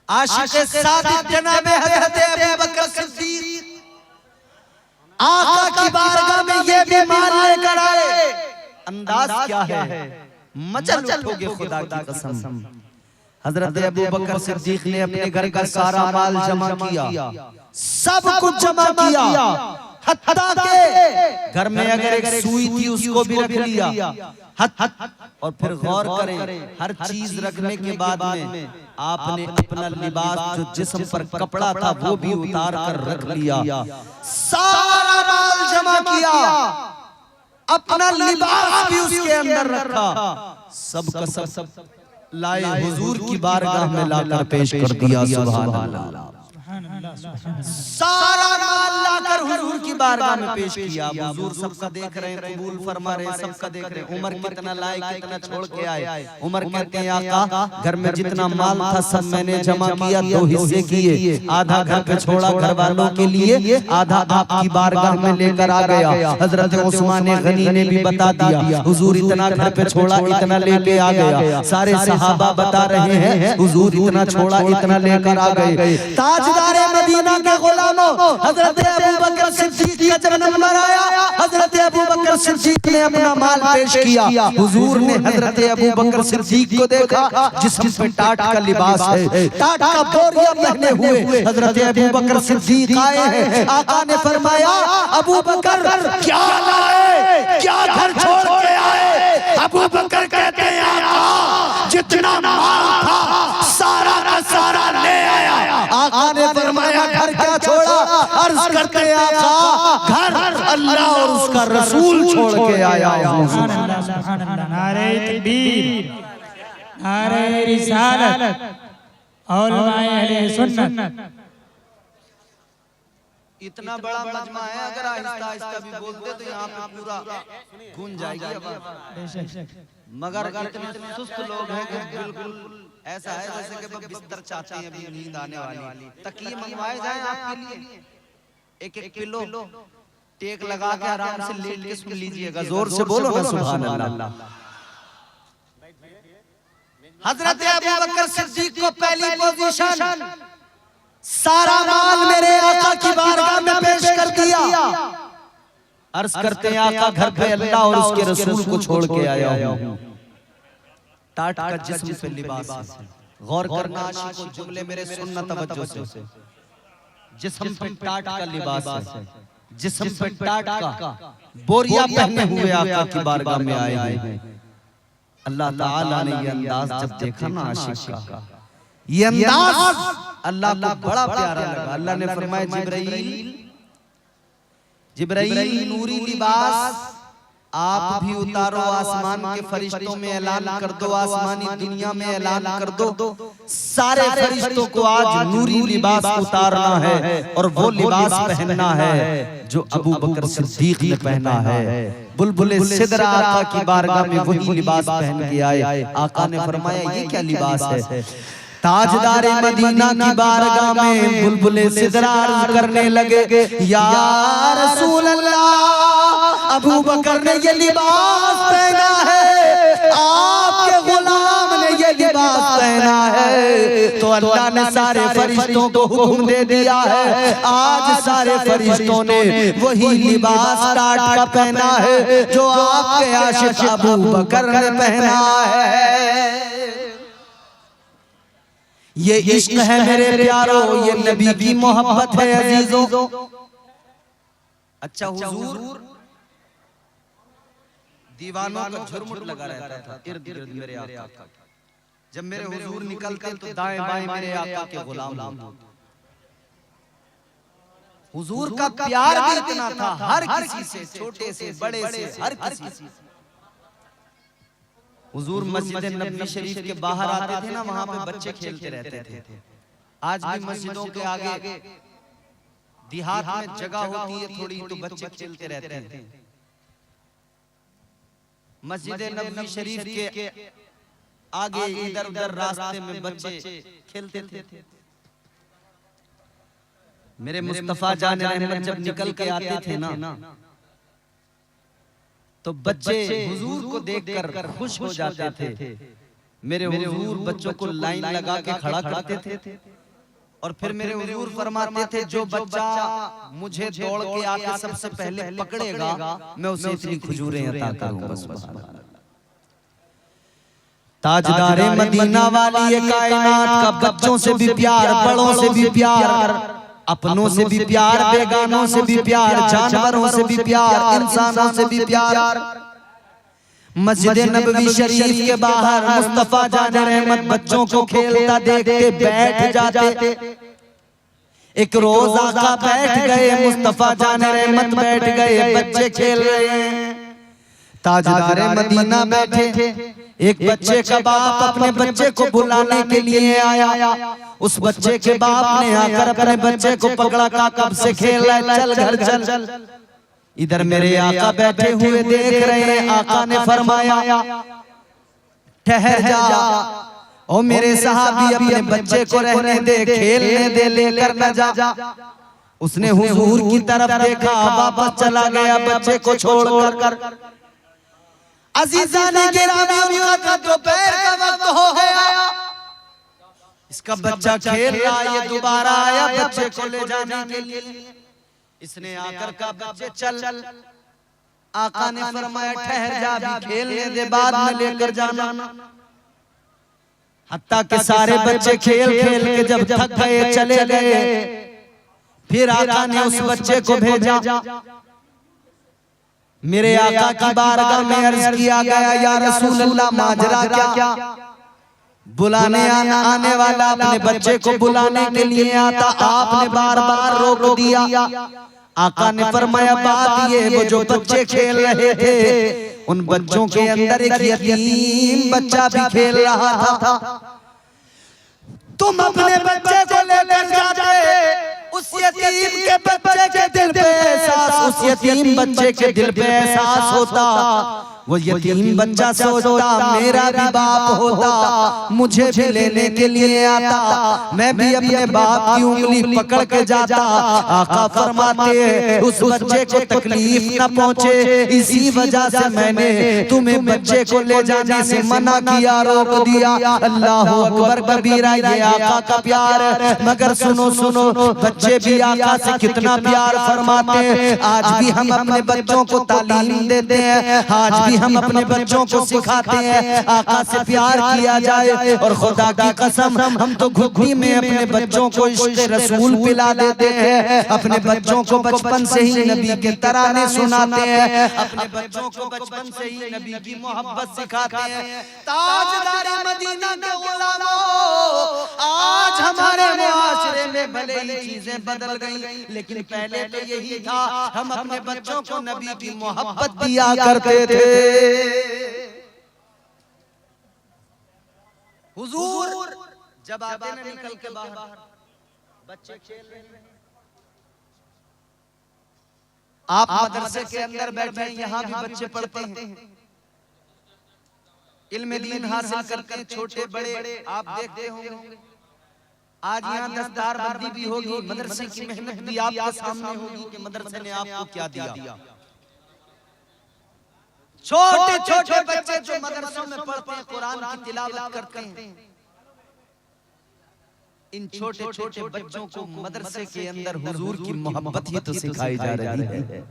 आशिक़ सादिक़ जनाब हजरत अबू बकर सिद्दीक, आका की बारगाह में ये भी माल लेकर आए। अंदाज क्या है, मचल उठोगे खुदा की कसम। हजरत अबू बकर सिद्दीक ने अपने घर का सारा माल जमा किया, सब कुछ जमा किया, हत्ता के घर में अगर एक सुई थी उसको भी रख लिया। और फिर गौर करें, हर चीज रखने के बाद में आपने अपना लिबास जो जिस्म पर कपड़ा था वो भी उतार कर रख लिया, सारा माल जमा किया, अपना लिबास भी उसके अंदर रखा, सब का सब लाए हुजूर की बारगाह में लाकर पेश कर दिया। सुभान अल्लाह, सारा माल लाकर हुजूर की बारगाह में पेश किया। हुजूर सबका देख रहे हैं, कबूल फरमा रहे हैं, सबका देख रहे हैं। उमर कितना लाए, कितना छोड़ के आए। उमर कहते हैं आका, घर में जितना माल था सब मैंने जमा किया, दो हिस्से किए, आधा घर पे छोड़ा घर वालों के लिए, आधा आपकी बारगाह में लेकर आ गया। हजरत उस्मान गनी ने भी बता दिया, हुजूर इतना घर पे छोड़ा, इतना लेके आ गया। सारे सहाबा बता रहे हैं हुजूर इतना छोड़ा, इतना लेकर आ गए। ताज ताजदार मदीना के गुलामों, हजरत अबू बकर सिद्दीक का जब नंबर आया, हजरत अबू बकर सिद्दीक ने अपना माल पेश किया। हुजूर ने हजरत अबू बकर सिद्दीक को देखा, जिस्म पे टाट का लिबास है, टाट का बोरिया पहने हुए हजरत अबू बकर सिद्दीक आए हैं। आका ने फरमाया, अबू बकर क्या लाए, क्या घर छोड़ के आए? अबू बकर कहते हैं, आका जितना माल था सारा का सारा ले आया। आका ने फरमाया, घर क्या छोड़ा? अर्ज करते हैं, आका घर अल्लाह और उसका रसूल छोड़ के आया। सुभान अल्लाह, सुभान अल्लाह। नारे तकबीर, नारे रिसालत, उलमाए अहले सुन्नत। इतना बड़ा मजमा है, अगर आहिस्ता आहिस्ता भी बोलते तो यहाँ पे पूरा गूंज जाएगी आवाज़। मगर इतने सुस्त लोग हैं कि बिल्कुल ऐसा है जैसे कि बस बिस्तर चाहते हैं, अभी नींद आने वाली। तकिए मंगवाए जाएं आपके लिए, एक एक पिलो टेक लगा के आराम से लेट के सुन लीजिएगा। जोर से बोलो ना सुभान अल्लाह। हजरत अबू बकर सिद्दीक को पहली पोजीशन, सारा माल मेरे आका की बारगाह में पेश कर दिया। अर्ज करते हैं, आका घर पे अल्लाह और उसके रसूल को छोड़ के आया हूं। टाट का जिस्म पे लिबास है। गौर करना आशिकों, जुमले मेरे सुनना तवज्जो से। जिस्म पे टाट का लिबास है, जिस्म पे टाट का बोरिया पहने हुए आका की बारगाह में आए हैं। अल्लाह ताला ने ये अंदाज जब देखा ना आशिक का, ये अंदाज अल्लाह को बड़ा प्यारा लगा। अल्लाह ने फरमाया, जिब्राइल नूरी लिबास आप भी उतारो, आसमान के फरिश्तों में ऐलान कर दो, आसमानी दुनिया में ऐलान कर दो, सारे फरिश्तों को आज नूरी लिबास उतारना है और वो लिबास पहनना है जो अबू बकर सिद्दीक ने पहना है। बुलबुले सिदरा आका की बारगाह में वही लिबास पहन के आए। आका ने फरमाया, ये क्या लिबास है? ताजदार मदीना की बारगाह में बुलबुले सिदरा अर्ज करने लगे, या रसूल अल्लाह, अबू बकर ने ये लिबास पहना है, आपके गुलाम ने ये लिबास पहना है, तो अल्लाह ने सारे फरिश्तों को हुक्म दे दिया है, आज सारे फरिश्तों ने वही लिबास टाट का पहना है जो आपके आशिक अबू बकर ने पहना है। ये इश्क है मेरे प्यारो, ये नबी की मोहब्बत है अजीजों। अच्छा, हुजूर दीवानों का झुरमुट लगा रहता था इर्द गिर्द मेरे आका का। जब मेरे हुजूर निकलते तो दाएं बाएं मेरे आका के गुलाम होते। हुजूर का प्यार भी इतना था, हर किसी से, छोटे से बड़े से, हर किसी से। हुजूर मस्जिद नबवी शरीफ के बाहर आते थे ना, वहां पे बच्चे खेलते रहते थे। आज भी मस्जिदों के आगे देहात में जगह होती है थोड़ी, तो बच्चे खेलते रहते हैं। मस्जिद नबवी शरीफ के आगे इधर उधर रास्ते में बच्चे खेलते थे। मेरे मुस्तफा जान रहमत जब निकल के आते थे ना, तो बच्चे हुजूर को देखकर खुश हो जाते थे। मेरे हुजूर बच्चों को लाइन लगा के खड़ा करते थे और फिर मेरे हुजूर फरमाते थे, जो बच्चा मुझे दौड़ के आके सबसे पहले पकड़ेगा मैं उसे इतनी खजूरें अता करूंगा। सुभान अल्लाह। ताजदारे मदीना वाली ये कायनात का बच्चों से भी प्यार, बड़ों से भी प्यार, अपनों से भी प्यार, बेगानों से भी प्यार, जानवरों से भी प्यार, इंसानों से भी प्यार। मस्जिद नबवी शरीफ के बाहर मुस्तफा जान रहमत बच्चों को खेलता देख के बैठ जाते। एक रोज आका बैठ गए, मुस्तफा जान रहमत बैठ गए, बच्चे खेल रहे हैं। ताजदारे मदीना बैठे, एक बच्चे का बाप अपने बच्चे को बुलाने के लिए आया। उस बच्चे के बाप ने आकर अपने बच्चे को पकड़ा, का कब से खेल रहा है, चल घर चल। इधर मेरे आका बैठे हुए देख रहे हैं। आका ने फरमाया, ठहर जा ओ मेरे सहाबी, अपने बच्चे को रहने दे, खेलने दे, लेकर न जा। उसने हुजूर की तरफ देखा, वापस चला गया बच्चे को छोड़कर। अजीजाने गिरामी का दोपहर का वक्त हो गया। इस इसका बच्चा खेल रहा, ये दोबारा आया बच्चे को ले जाने के लिए। इसने आकर कहा बच्चे चल। आका ने फरमाया ठहर जा, अभी खेलने दे, बाद में लेकर जाना। हत्ता के सारे बच्चे खेल खेल के जब थक गए चले गए, फिर आका ने उस बच्चे को भेजा। मेरे आका की बारगाह में अर्ज किया गया, या रसूल अल्लाह माजरा क्या? बुलाने आने वाला अपने बच्चे को बुलाने के लिए आता, आपने बार बार रोक दिया। आका ने फरमाया बात ये, वो जो बच्चे खेल रहे थे उन बच्चों के अंदर एक यतीम बच्चा भी खेल रहा था। तुम अपने बच्चे को लेकर जाते, उस यतीम के बच्चे के दिल पे एहसास, उस यतीम बच्चे के दिल पे एहसास होता, वो यतीम बच्चा सोचता मेरा भी बाप होता, मुझे भी लेने के लिए आता, मैं भी अपने बाप की उंगली पकड़ के जाता। आका फरमाते उस बच्चे को तकलीफ न पहुंचे, इसी वजह से मैंने तुम्हें बच्चे को ले जाने से मना किया, रोक दिया। अल्लाह अकबर कबीरा, ये आका का प्यार है। मगर सुनो सुनो, बच्चे भी आका से कितना प्यार फरमाते। आज भी हम अपने बच्चों को तालीम देते हैं, आज भी हम अपने बच्चों को सिखाते हैं आका से प्यार किया जाए। और खुदा की कसम, हम तो घुट्टी में अपने बच्चों को इश्क़ रसूल पिला देते हैं, अपने बच्चों को बचपन से ही नबी के तराने सुनाते हैं, अपने बच्चों को बचपन से ही नबी की मोहब्बत सिखाते हैं। ताजदार मदीना के गुलामों, आज हमारे मुआशरे में भले ही चीजें बदल गई, लेकिन पहले तो यही था, हम अपने बच्चों को नबी की मोहब्बत दिया करते थे। हुजूर जब आते न निकल के बाहर, बच्चे खेल रहे हैं, आप मदरसे के अंदर बैठे हैं, यहाँ भी बच्चे पढ़ते हैं, इल्म दीन हासिल करते हैं, छोटे बड़े आप देखते होंगे। आज यहाँ दस्तार बंदी भी होगी, मदरसे की मेहनत भी आपके सामने होगी कि मदरसे ने आपको क्या दिया। छोटे छोटे बच्चे जो मदरसों में पढ़ते हैं, कुरान की तिलावत करते हैं, इन छोटे छोटे बच्चों को मदरसे के अंदर हुजूर की मोहब्बत ही तो सिखाई जा रही है,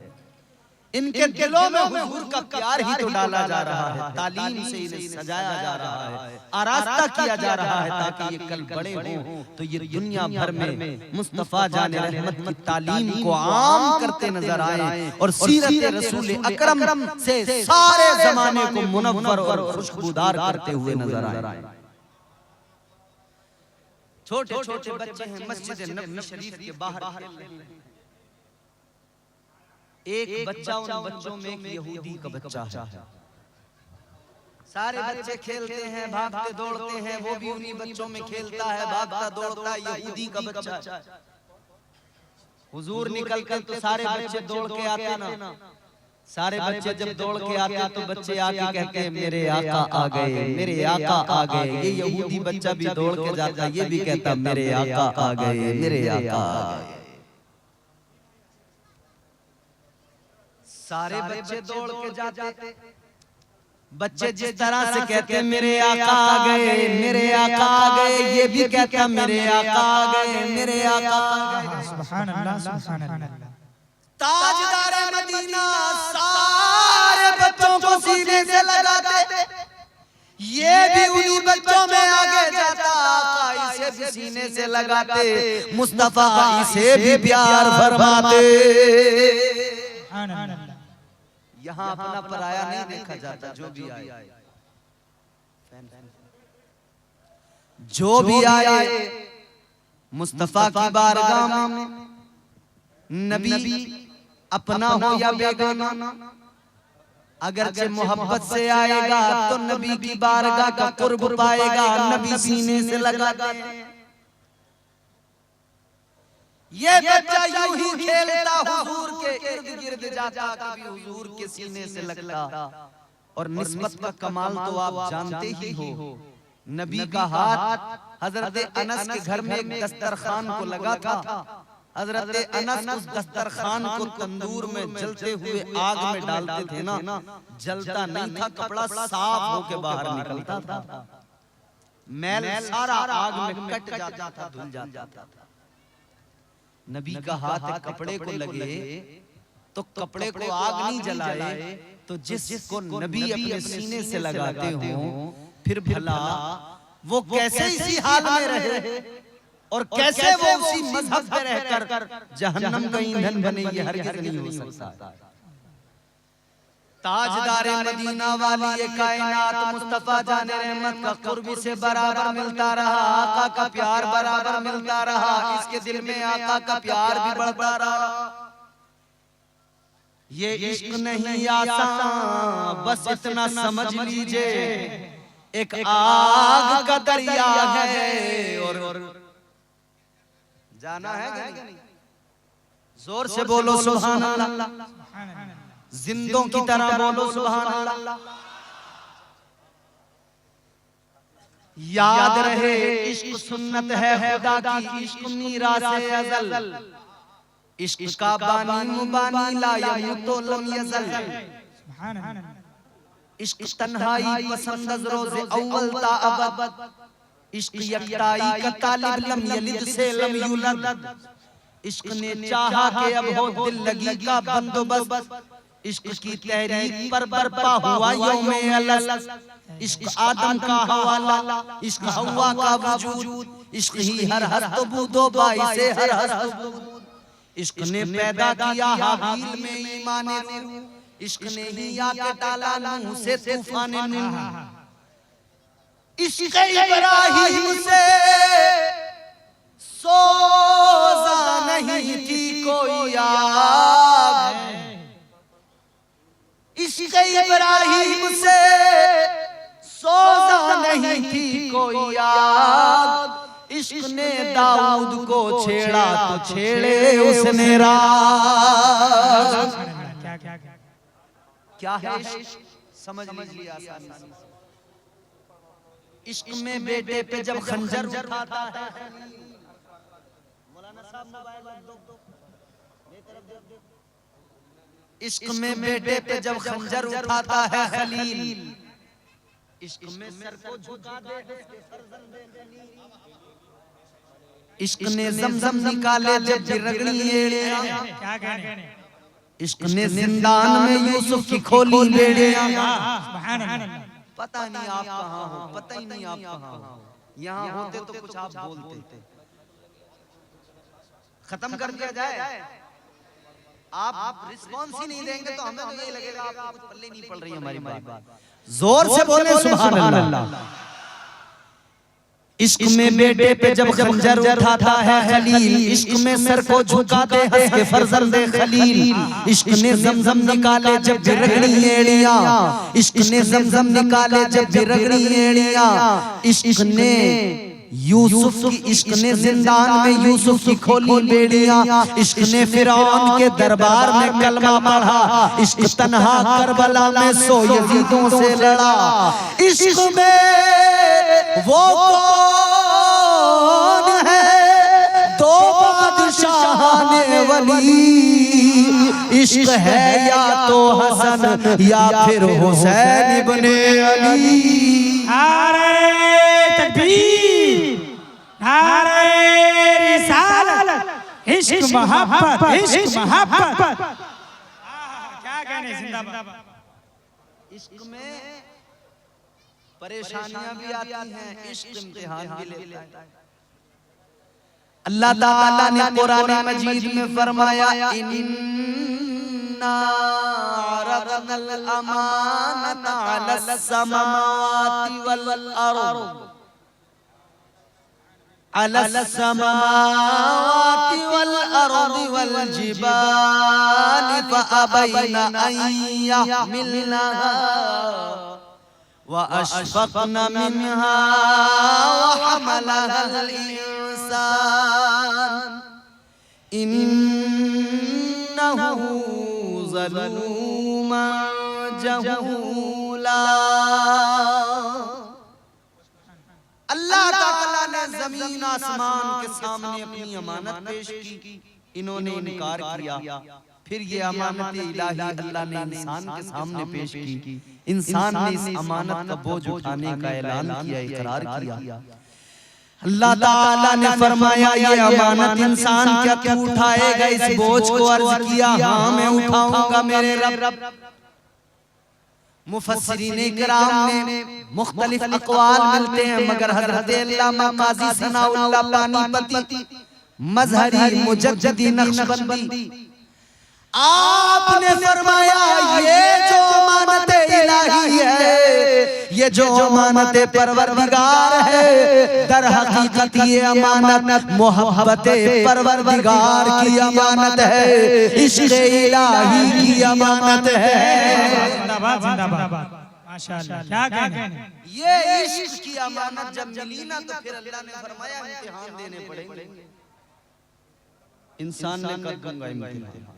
इनके दिलों में हुजूर का प्यार ही तो डाला जा रहा है, तालीम से इन्हें सजाया जा रहा है, आरास्ता किया जा रहा है, ताकि ये कल बड़े हों तो ये दुनिया भर में मुस्तफा जाने रहमत की तालीम को आम करते नजर आए और सीरत रसूल अकरम से सारे जमाने को मुनव्वर और खुशबूदार करते हुए नजर आए। छोटे छोटे बच्चे हैं, मस्जिद नबवी शरीफ के बाहर खेल रहे हैं। एक बच्चा उन बच्चों में एक यहूदी का बच्चा है। सारे बच्चे खेलते हैं, भागते दौड़ते हैं, वो भी उन्हीं बच्चों में खेलता है, भागता दौड़ता है, यहूदी का बच्चा है। हुजूर निकल कर तो सारे बच्चे दौड़ के आते ना, सारे बच्चे जब दौड़ के आते तो बच्चे आके कहते हैं मेरे आका आ गए, मेरे आका आ गए। ये यहूदी बच्चा भी दौड़ के जाता, ये भी कहता मेरे आका आ गए, मेरे आका आ गए। सारे बच्चे दौड़ के जाते, बच्चे जिस तरह से कहते हैं मेरे आका आ गए, मेरे आका आ गए, ये भी कहता मेरे आका आ गए, मेरे आका आ गए। सुभान अल्लाह, सुभान अल्लाह। ताजदार मदीना सारे बच्चों को सीने से लगाते, ये भी उन्हीं बच्चों में आगे जाता, आका इसे भी सीने से लगाते, मुस्तफा इसे भी प्यार फरमाते। यहाँ अपना पराया नहीं देखा जाता, जो भी आए, जो भी आए मुस्तफा की बारगाह में, नबी अपना हो या बेगाना, अगरचे मोहब्बत से आएगा तो नबी की बारगाह का कुर्ब पाएगा, नबी सीने से लगाते हैं। ये बच्चा यूं ही खेलता, हुजूर के इर्द गिर्द जाता, कभी हुजूर के सीने से लगता। और निस्बत का कमाल तो आप जानते ही हो, नबी का हाथ हजरत अनस के घर में एक दस्तरखान को लगा था। हजरत अनस उस दस्तरखान को तंदूर में जलते हुए आग में डालते थे ना, जलता नहीं था, कपड़ा साफ होके बाहर निकलता था। मैल सारा आग में कट जाता था, धुल जाता था। नबी का हाथ कपड़े को लगे तो कपड़े को आग नहीं जलाए, तो जिसको नबी अपने सीने से लगाते हो फिर भला वो कैसे इसी हाल में रहे और कैसे वो उसी मजहब में रहकर जहन्नम का ईंधन बने, ये हरगिज़ नहीं हो सकता। ताजदारे मदीना वाली ये कायनात मुस्तफा जाने रहमत का कुर्बी से बराबर मिलता रहा, आका का प्यार बराबर मिलता रहा, इसके दिल में आका का प्यार भी बढ़ता रहा। ये इश्क नहीं आसान, बस इतना समझ लीजिए, एक आग का दरिया है और जाना है क्या नहीं? जोर से बोलो सुभान अल्लाह, जिंदों की तरह बोलो सुभान अल्लाह। याद रहे इश्क सुन्नत है खुदा की, इश्क मीरास अज़ल, इश्क का बानी मुबानी ला यमुतो लम यज़ल, इश्क तन्हाई पसंद रोज़े अव्वल ता अबद, इश्क यकताई का तालिब लम यलिद से लम यूलद, इश्क ने चाहा कि अब हो दिल लगी का बंदोबस्त, इश्क की तहरीक पर बरपा हुआ यौमे अलस, इश्क आदम का हवाला, इश्क हवा का वजूद, इश्क ही हर हस्तबूदो बाइसे हर हस्तबूद, इश्क ने पैदा किया हाबील में ईमाने नूर, इश्क ने ही आके डाला नूह से तूफाने नूह, इश्क इब्राहीम से सोजा नहीं थी कोई आग, इश्क इब्राहीम से सोजा नहीं थी कोई आग, इश्क ने दाऊद को छेड़ा तो छेड़े उसने राग। क्या है इश्क? समझ लीजिए आसानी से। इश्क में बेटे पे जब खंजर उठाता है, मौलाना साहब मोबाइल दो, इश्क में बेटे पे जब खंजर उठाता है खलील, इश्क में सर को झुका दे इश्क ने जमजम निकाले जब रगड़ी एड़ियां, क्या कहने, इश्क ने जिंदान में यूसुफ की खोली बेड़ियां। पता नहीं आप कहाँ हो, पता ही नहीं आप कहाँ हो, यहाँ होते तो कुछ आप बोलते। खत्म कर दिया जाए, आप रिस्पॉन्स ही नहीं देंगे तो हमें तो यही लगेगा आपको कुछ पल्ले नहीं पड़ रही हमारी बात। जोर से बोले सुभान अल्लाह। इश्क में बेटे पे जब खंजर उठाता है खलील, इश्क में सर को झुका दे हंस के फर्जंदे खलील, इश्क ने जमजम निकाले जब रगड़ी एड़ियां, इश्क ने जमजम निकाले जब रगड़ी एड़ियां, इश्क ने यूसुफ की, इश्क ने जिंदान में यूसुफ की खोली बेड़ियां, इश्क ने फिरौन के दरबार में कलमा पढ़ा, इश्क तन्हा करबला में सो यजीदों से लड़ा, इश्क में वो कौन है दो बादशाह वली, इश्क है या तो हसन या फिर हुसैन इब्ने अली। नारे तकबीर, नारे रिसालत, इश्क मोहब्बत, इश्क मोहब्बत। क्या कहने, जिंदाबाद। इश्क में परेशानियां भी आती हैं, इश्क इम्तिहान भी लेता है। अल्लाह ताला ने कुरान मजीद में फरमाया, इन्ना अरदनल अमानता अलस समावाति वल अर्द, अलस समावाति वल अर्द वल जिबाल फअबैना अन यहमिलनहा वअशफक़न मिन्हा वहमलहल इंसान इन्नहु ज़लूमन जहूला। अल्लाह ताला ने ज़मीन आसमान के सामने अपनी अमानत पेश की, इन्होंने इनकार किया, फिर ये अमानत इलाही अल्लाह ने इंसान के सामने पेश की। इंसान ने इस अमानत का बोझ उठाने का ऐलान किया, इकरार किया। अल्लाह ताला ने फरमाया ये अमानत इंसान क्या तू उठाएगा इस बोझ को? अर्ज किया हाँ मैं उठाऊंगा मेरे रब। मुफस्सिरीन इकराम ने मुख्तलिफ अक़वाल मिलते हैं, मगर हज़रत अल्लामा क़ाज़ी सनाउल्लाह पानीपती मज़हरी मुजद्दिदी नक्शबंदी आपने फरमाया ये जो अमानत इलाही है, ये जो अमानत परवरदिगार है, दर हकीकत ये अमानत मोहब्बत परवरदिगार की अमानत है, इश्क़ इलाही की अमानत है। जिंदाबाद जिंदाबाद माशाअल्लाह, क्या कहने। ये इश्क़ की अमानत जब मिली ना तो फिर अल्लाह ने फरमाया इम्तिहान देने पड़ेंगे। इंसान ने कर दूंगा इम्तिहान।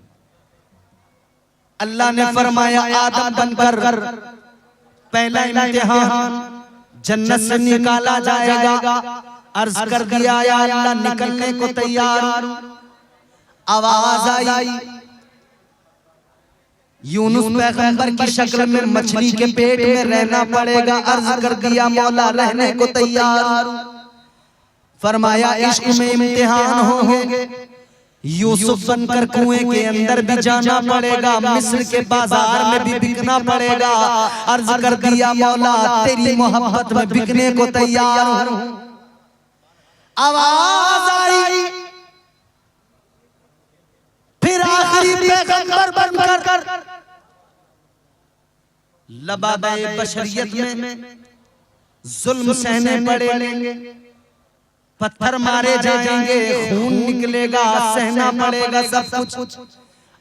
अल्लाह ने फरमाया आदम बनकर पहला इम्तिहान जन्नत से निकाला जाएगा। अर्ज कर दिया या अल्लाह निकलने को तैयार। आवाज आई, यूनुस पैगंबर की शक्ल में मछली के पेट में रहना पड़ेगा। अर्ज कर दिया मौला रहने को तैयार। फरमाया इश्क में इम्तिहान होंगे, यूसुफ बनकर कुएं के अंदर भी जाना पड़ेगा, मिस्र के बाजार में भी बिकना पड़ेगा। अर्ज कर दिया मौला तेरी मोहब्बत में बिकने को तैयार हूं। आवाज आई, फिर आखिरी पैगंबर बनकर लबाबे बशरियत में जुल्म सहने पड़ेंगे, पत्थर मारे जाएंगे, खून निकलेगा, सहना पड़ेगा सब कुछ।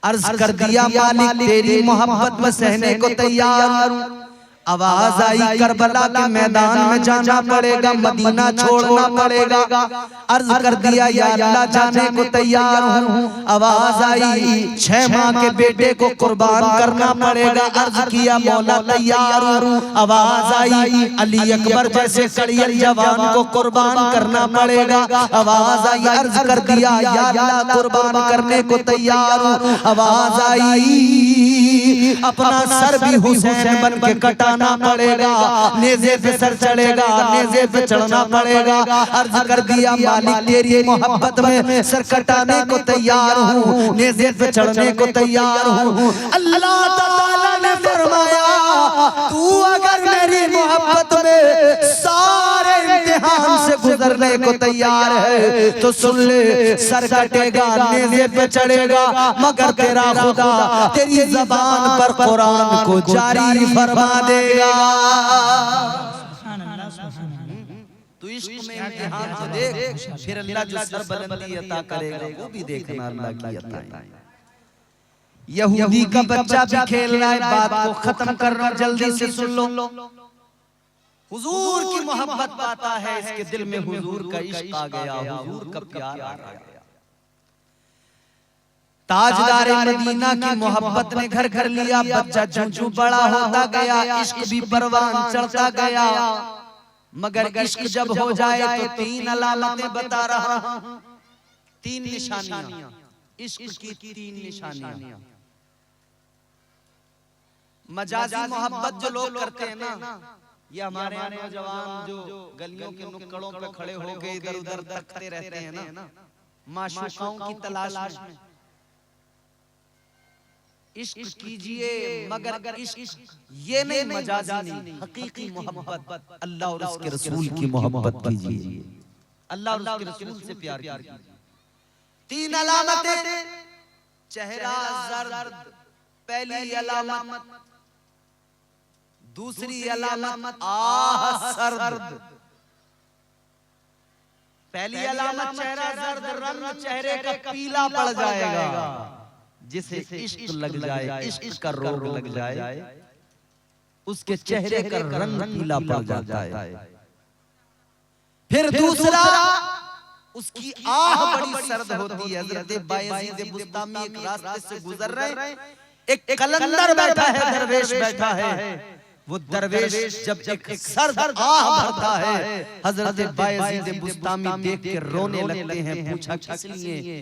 अर्ज कर दिया मालिक तेरी मोहब्बत में सहने को तैयार हूं। आवाज आई करबला के मैदान में जाना पड़ेगा, मदीना छोड़ना पड़ेगा। अर्ज कर दिया या अल्लाह जाने को तैयार हूं। आवाज आई 6 माह के बेटे को कुर्बान करना पड़ेगा। अर्ज किया मौला तैयार हूं। आवाज आई अली अकबर जैसे कड़ियल जवान को कुर्बान करना पड़ेगा। आवाज आई अर्ज कर दिया या अल्लाह कुर्बान करने को तैयार हूं। आवाज आई अपना सर भी हुसैन बन के कटा पड़ेगा, नेज़े पे सर चढ़ेगा, नेज़े पे चढ़ना पड़ेगा। अर्ज कर दिया मालिक तेरी मोहब्बत में सर कटाने को तैयार हूँ, नेज़े पे चढ़ने को तैयार हूँ। अल्लाह ताला ने फरमाया तू अगर मेरी मोहब्बत में सारे इम्तिहान से गुजरने को तैयार है तो सुन ले, सर कटेगा, नेज़े पे चढ़ेगा, मगर तेरा खुदा तेरी ज़बान पर कुरान को जारी फरमा देगा। तू इश्क में इम्तिहान को देख, फिर अल्लाह जो सर बुलंदी अता करेगा वो भी देखना अल्लाह की अता है। यहूदी का बच्चा भी खेल रहा है, बात को खत्म कर रहा, जल्दी से सुन लो। हुजूर की मोहब्बत पाता है, इसके दिल में हुजूर का इश्क आ गया, हुजूर का प्यार आ गया। ताजदारे मदीना की मोहब्बत ने घर घर लिया, बच्चा जूं बड़ा होता गया, इश्क भी परवान चढ़ता गया। मगर इश्क जब हो जाए तो 3 अलामतें बता रहा हूं, 3 निशानियां, इश्क की 3 निशानियां। मजाजी मोहब्बत जो लोग करते हैं ना, ये हमारे नौजवान जो गलियों के नुक्कड़ों पे खड़े होकर इधर उधर तकते रहते हैं ना, माशूकाओं की तलाश में। इश्क कीजिए मगर इश्क ये नहीं मजाजी नहीं, हकीकी मोहब्बत अल्लाह और उसके रसूल की मोहब्बत कीजिए, अल्लाह और उसके रसूल से प्यार कीजिए। 3 अलामतें, चेहरा जर्द पहली अलामत, दूसरी अलामत आह सर्द। पहली अलामत चेहरा जर्द, रंग चेहरे का पीला पड़ जाएगा। जिसे इश्क लग जाए, इश्क का रोग लग जाए, उसके चेहरे का रंग पीला पड़ जाता है। फिर दूसरा उसकी आह बड़ी सर्द होती है। हज़रत बायज़ीद बुस्तामी एक रास्ते से गुजर रहे, एक कलंदर बैठा है, दरवेश बैठा है। वो दरवेश जब एक सर्द आह भरता है, हज़रत बायज़ीद बुस्तामी देख के रोने लगते हैं। पूछा किस लिए?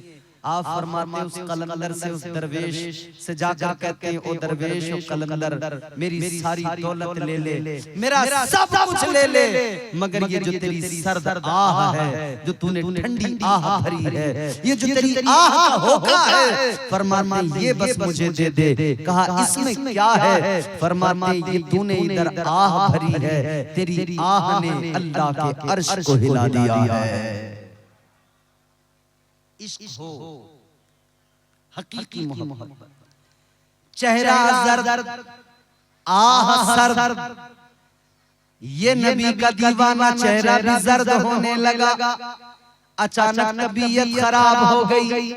आप फरमाते उस कलंदर से, उस दरवेश से जाकर कहते हैं, ओ दरवेश ओ कलंदर मेरी सारी दौलत ले ले, मेरा सब कुछ ले ले, मगर ये जो तेरी सर्द आह है, जो तूने ठंडी आह भरी है, ये जो तेरी आह का होका है, फरमाते ये बस मुझे दे दे। कहा इसमें क्या है? फरमाते ये तूने इधर आह भरी है, तेरी आह ने अल्लाह के अर्श को हिला दिया है। इश्क हो हकीकी मोहब्बत, चेहरा जर्द आह सर्द, ये नबी का दीवाना चेहरा भी जर्द होने लगा। अचानक तबीयत खराब हो गई,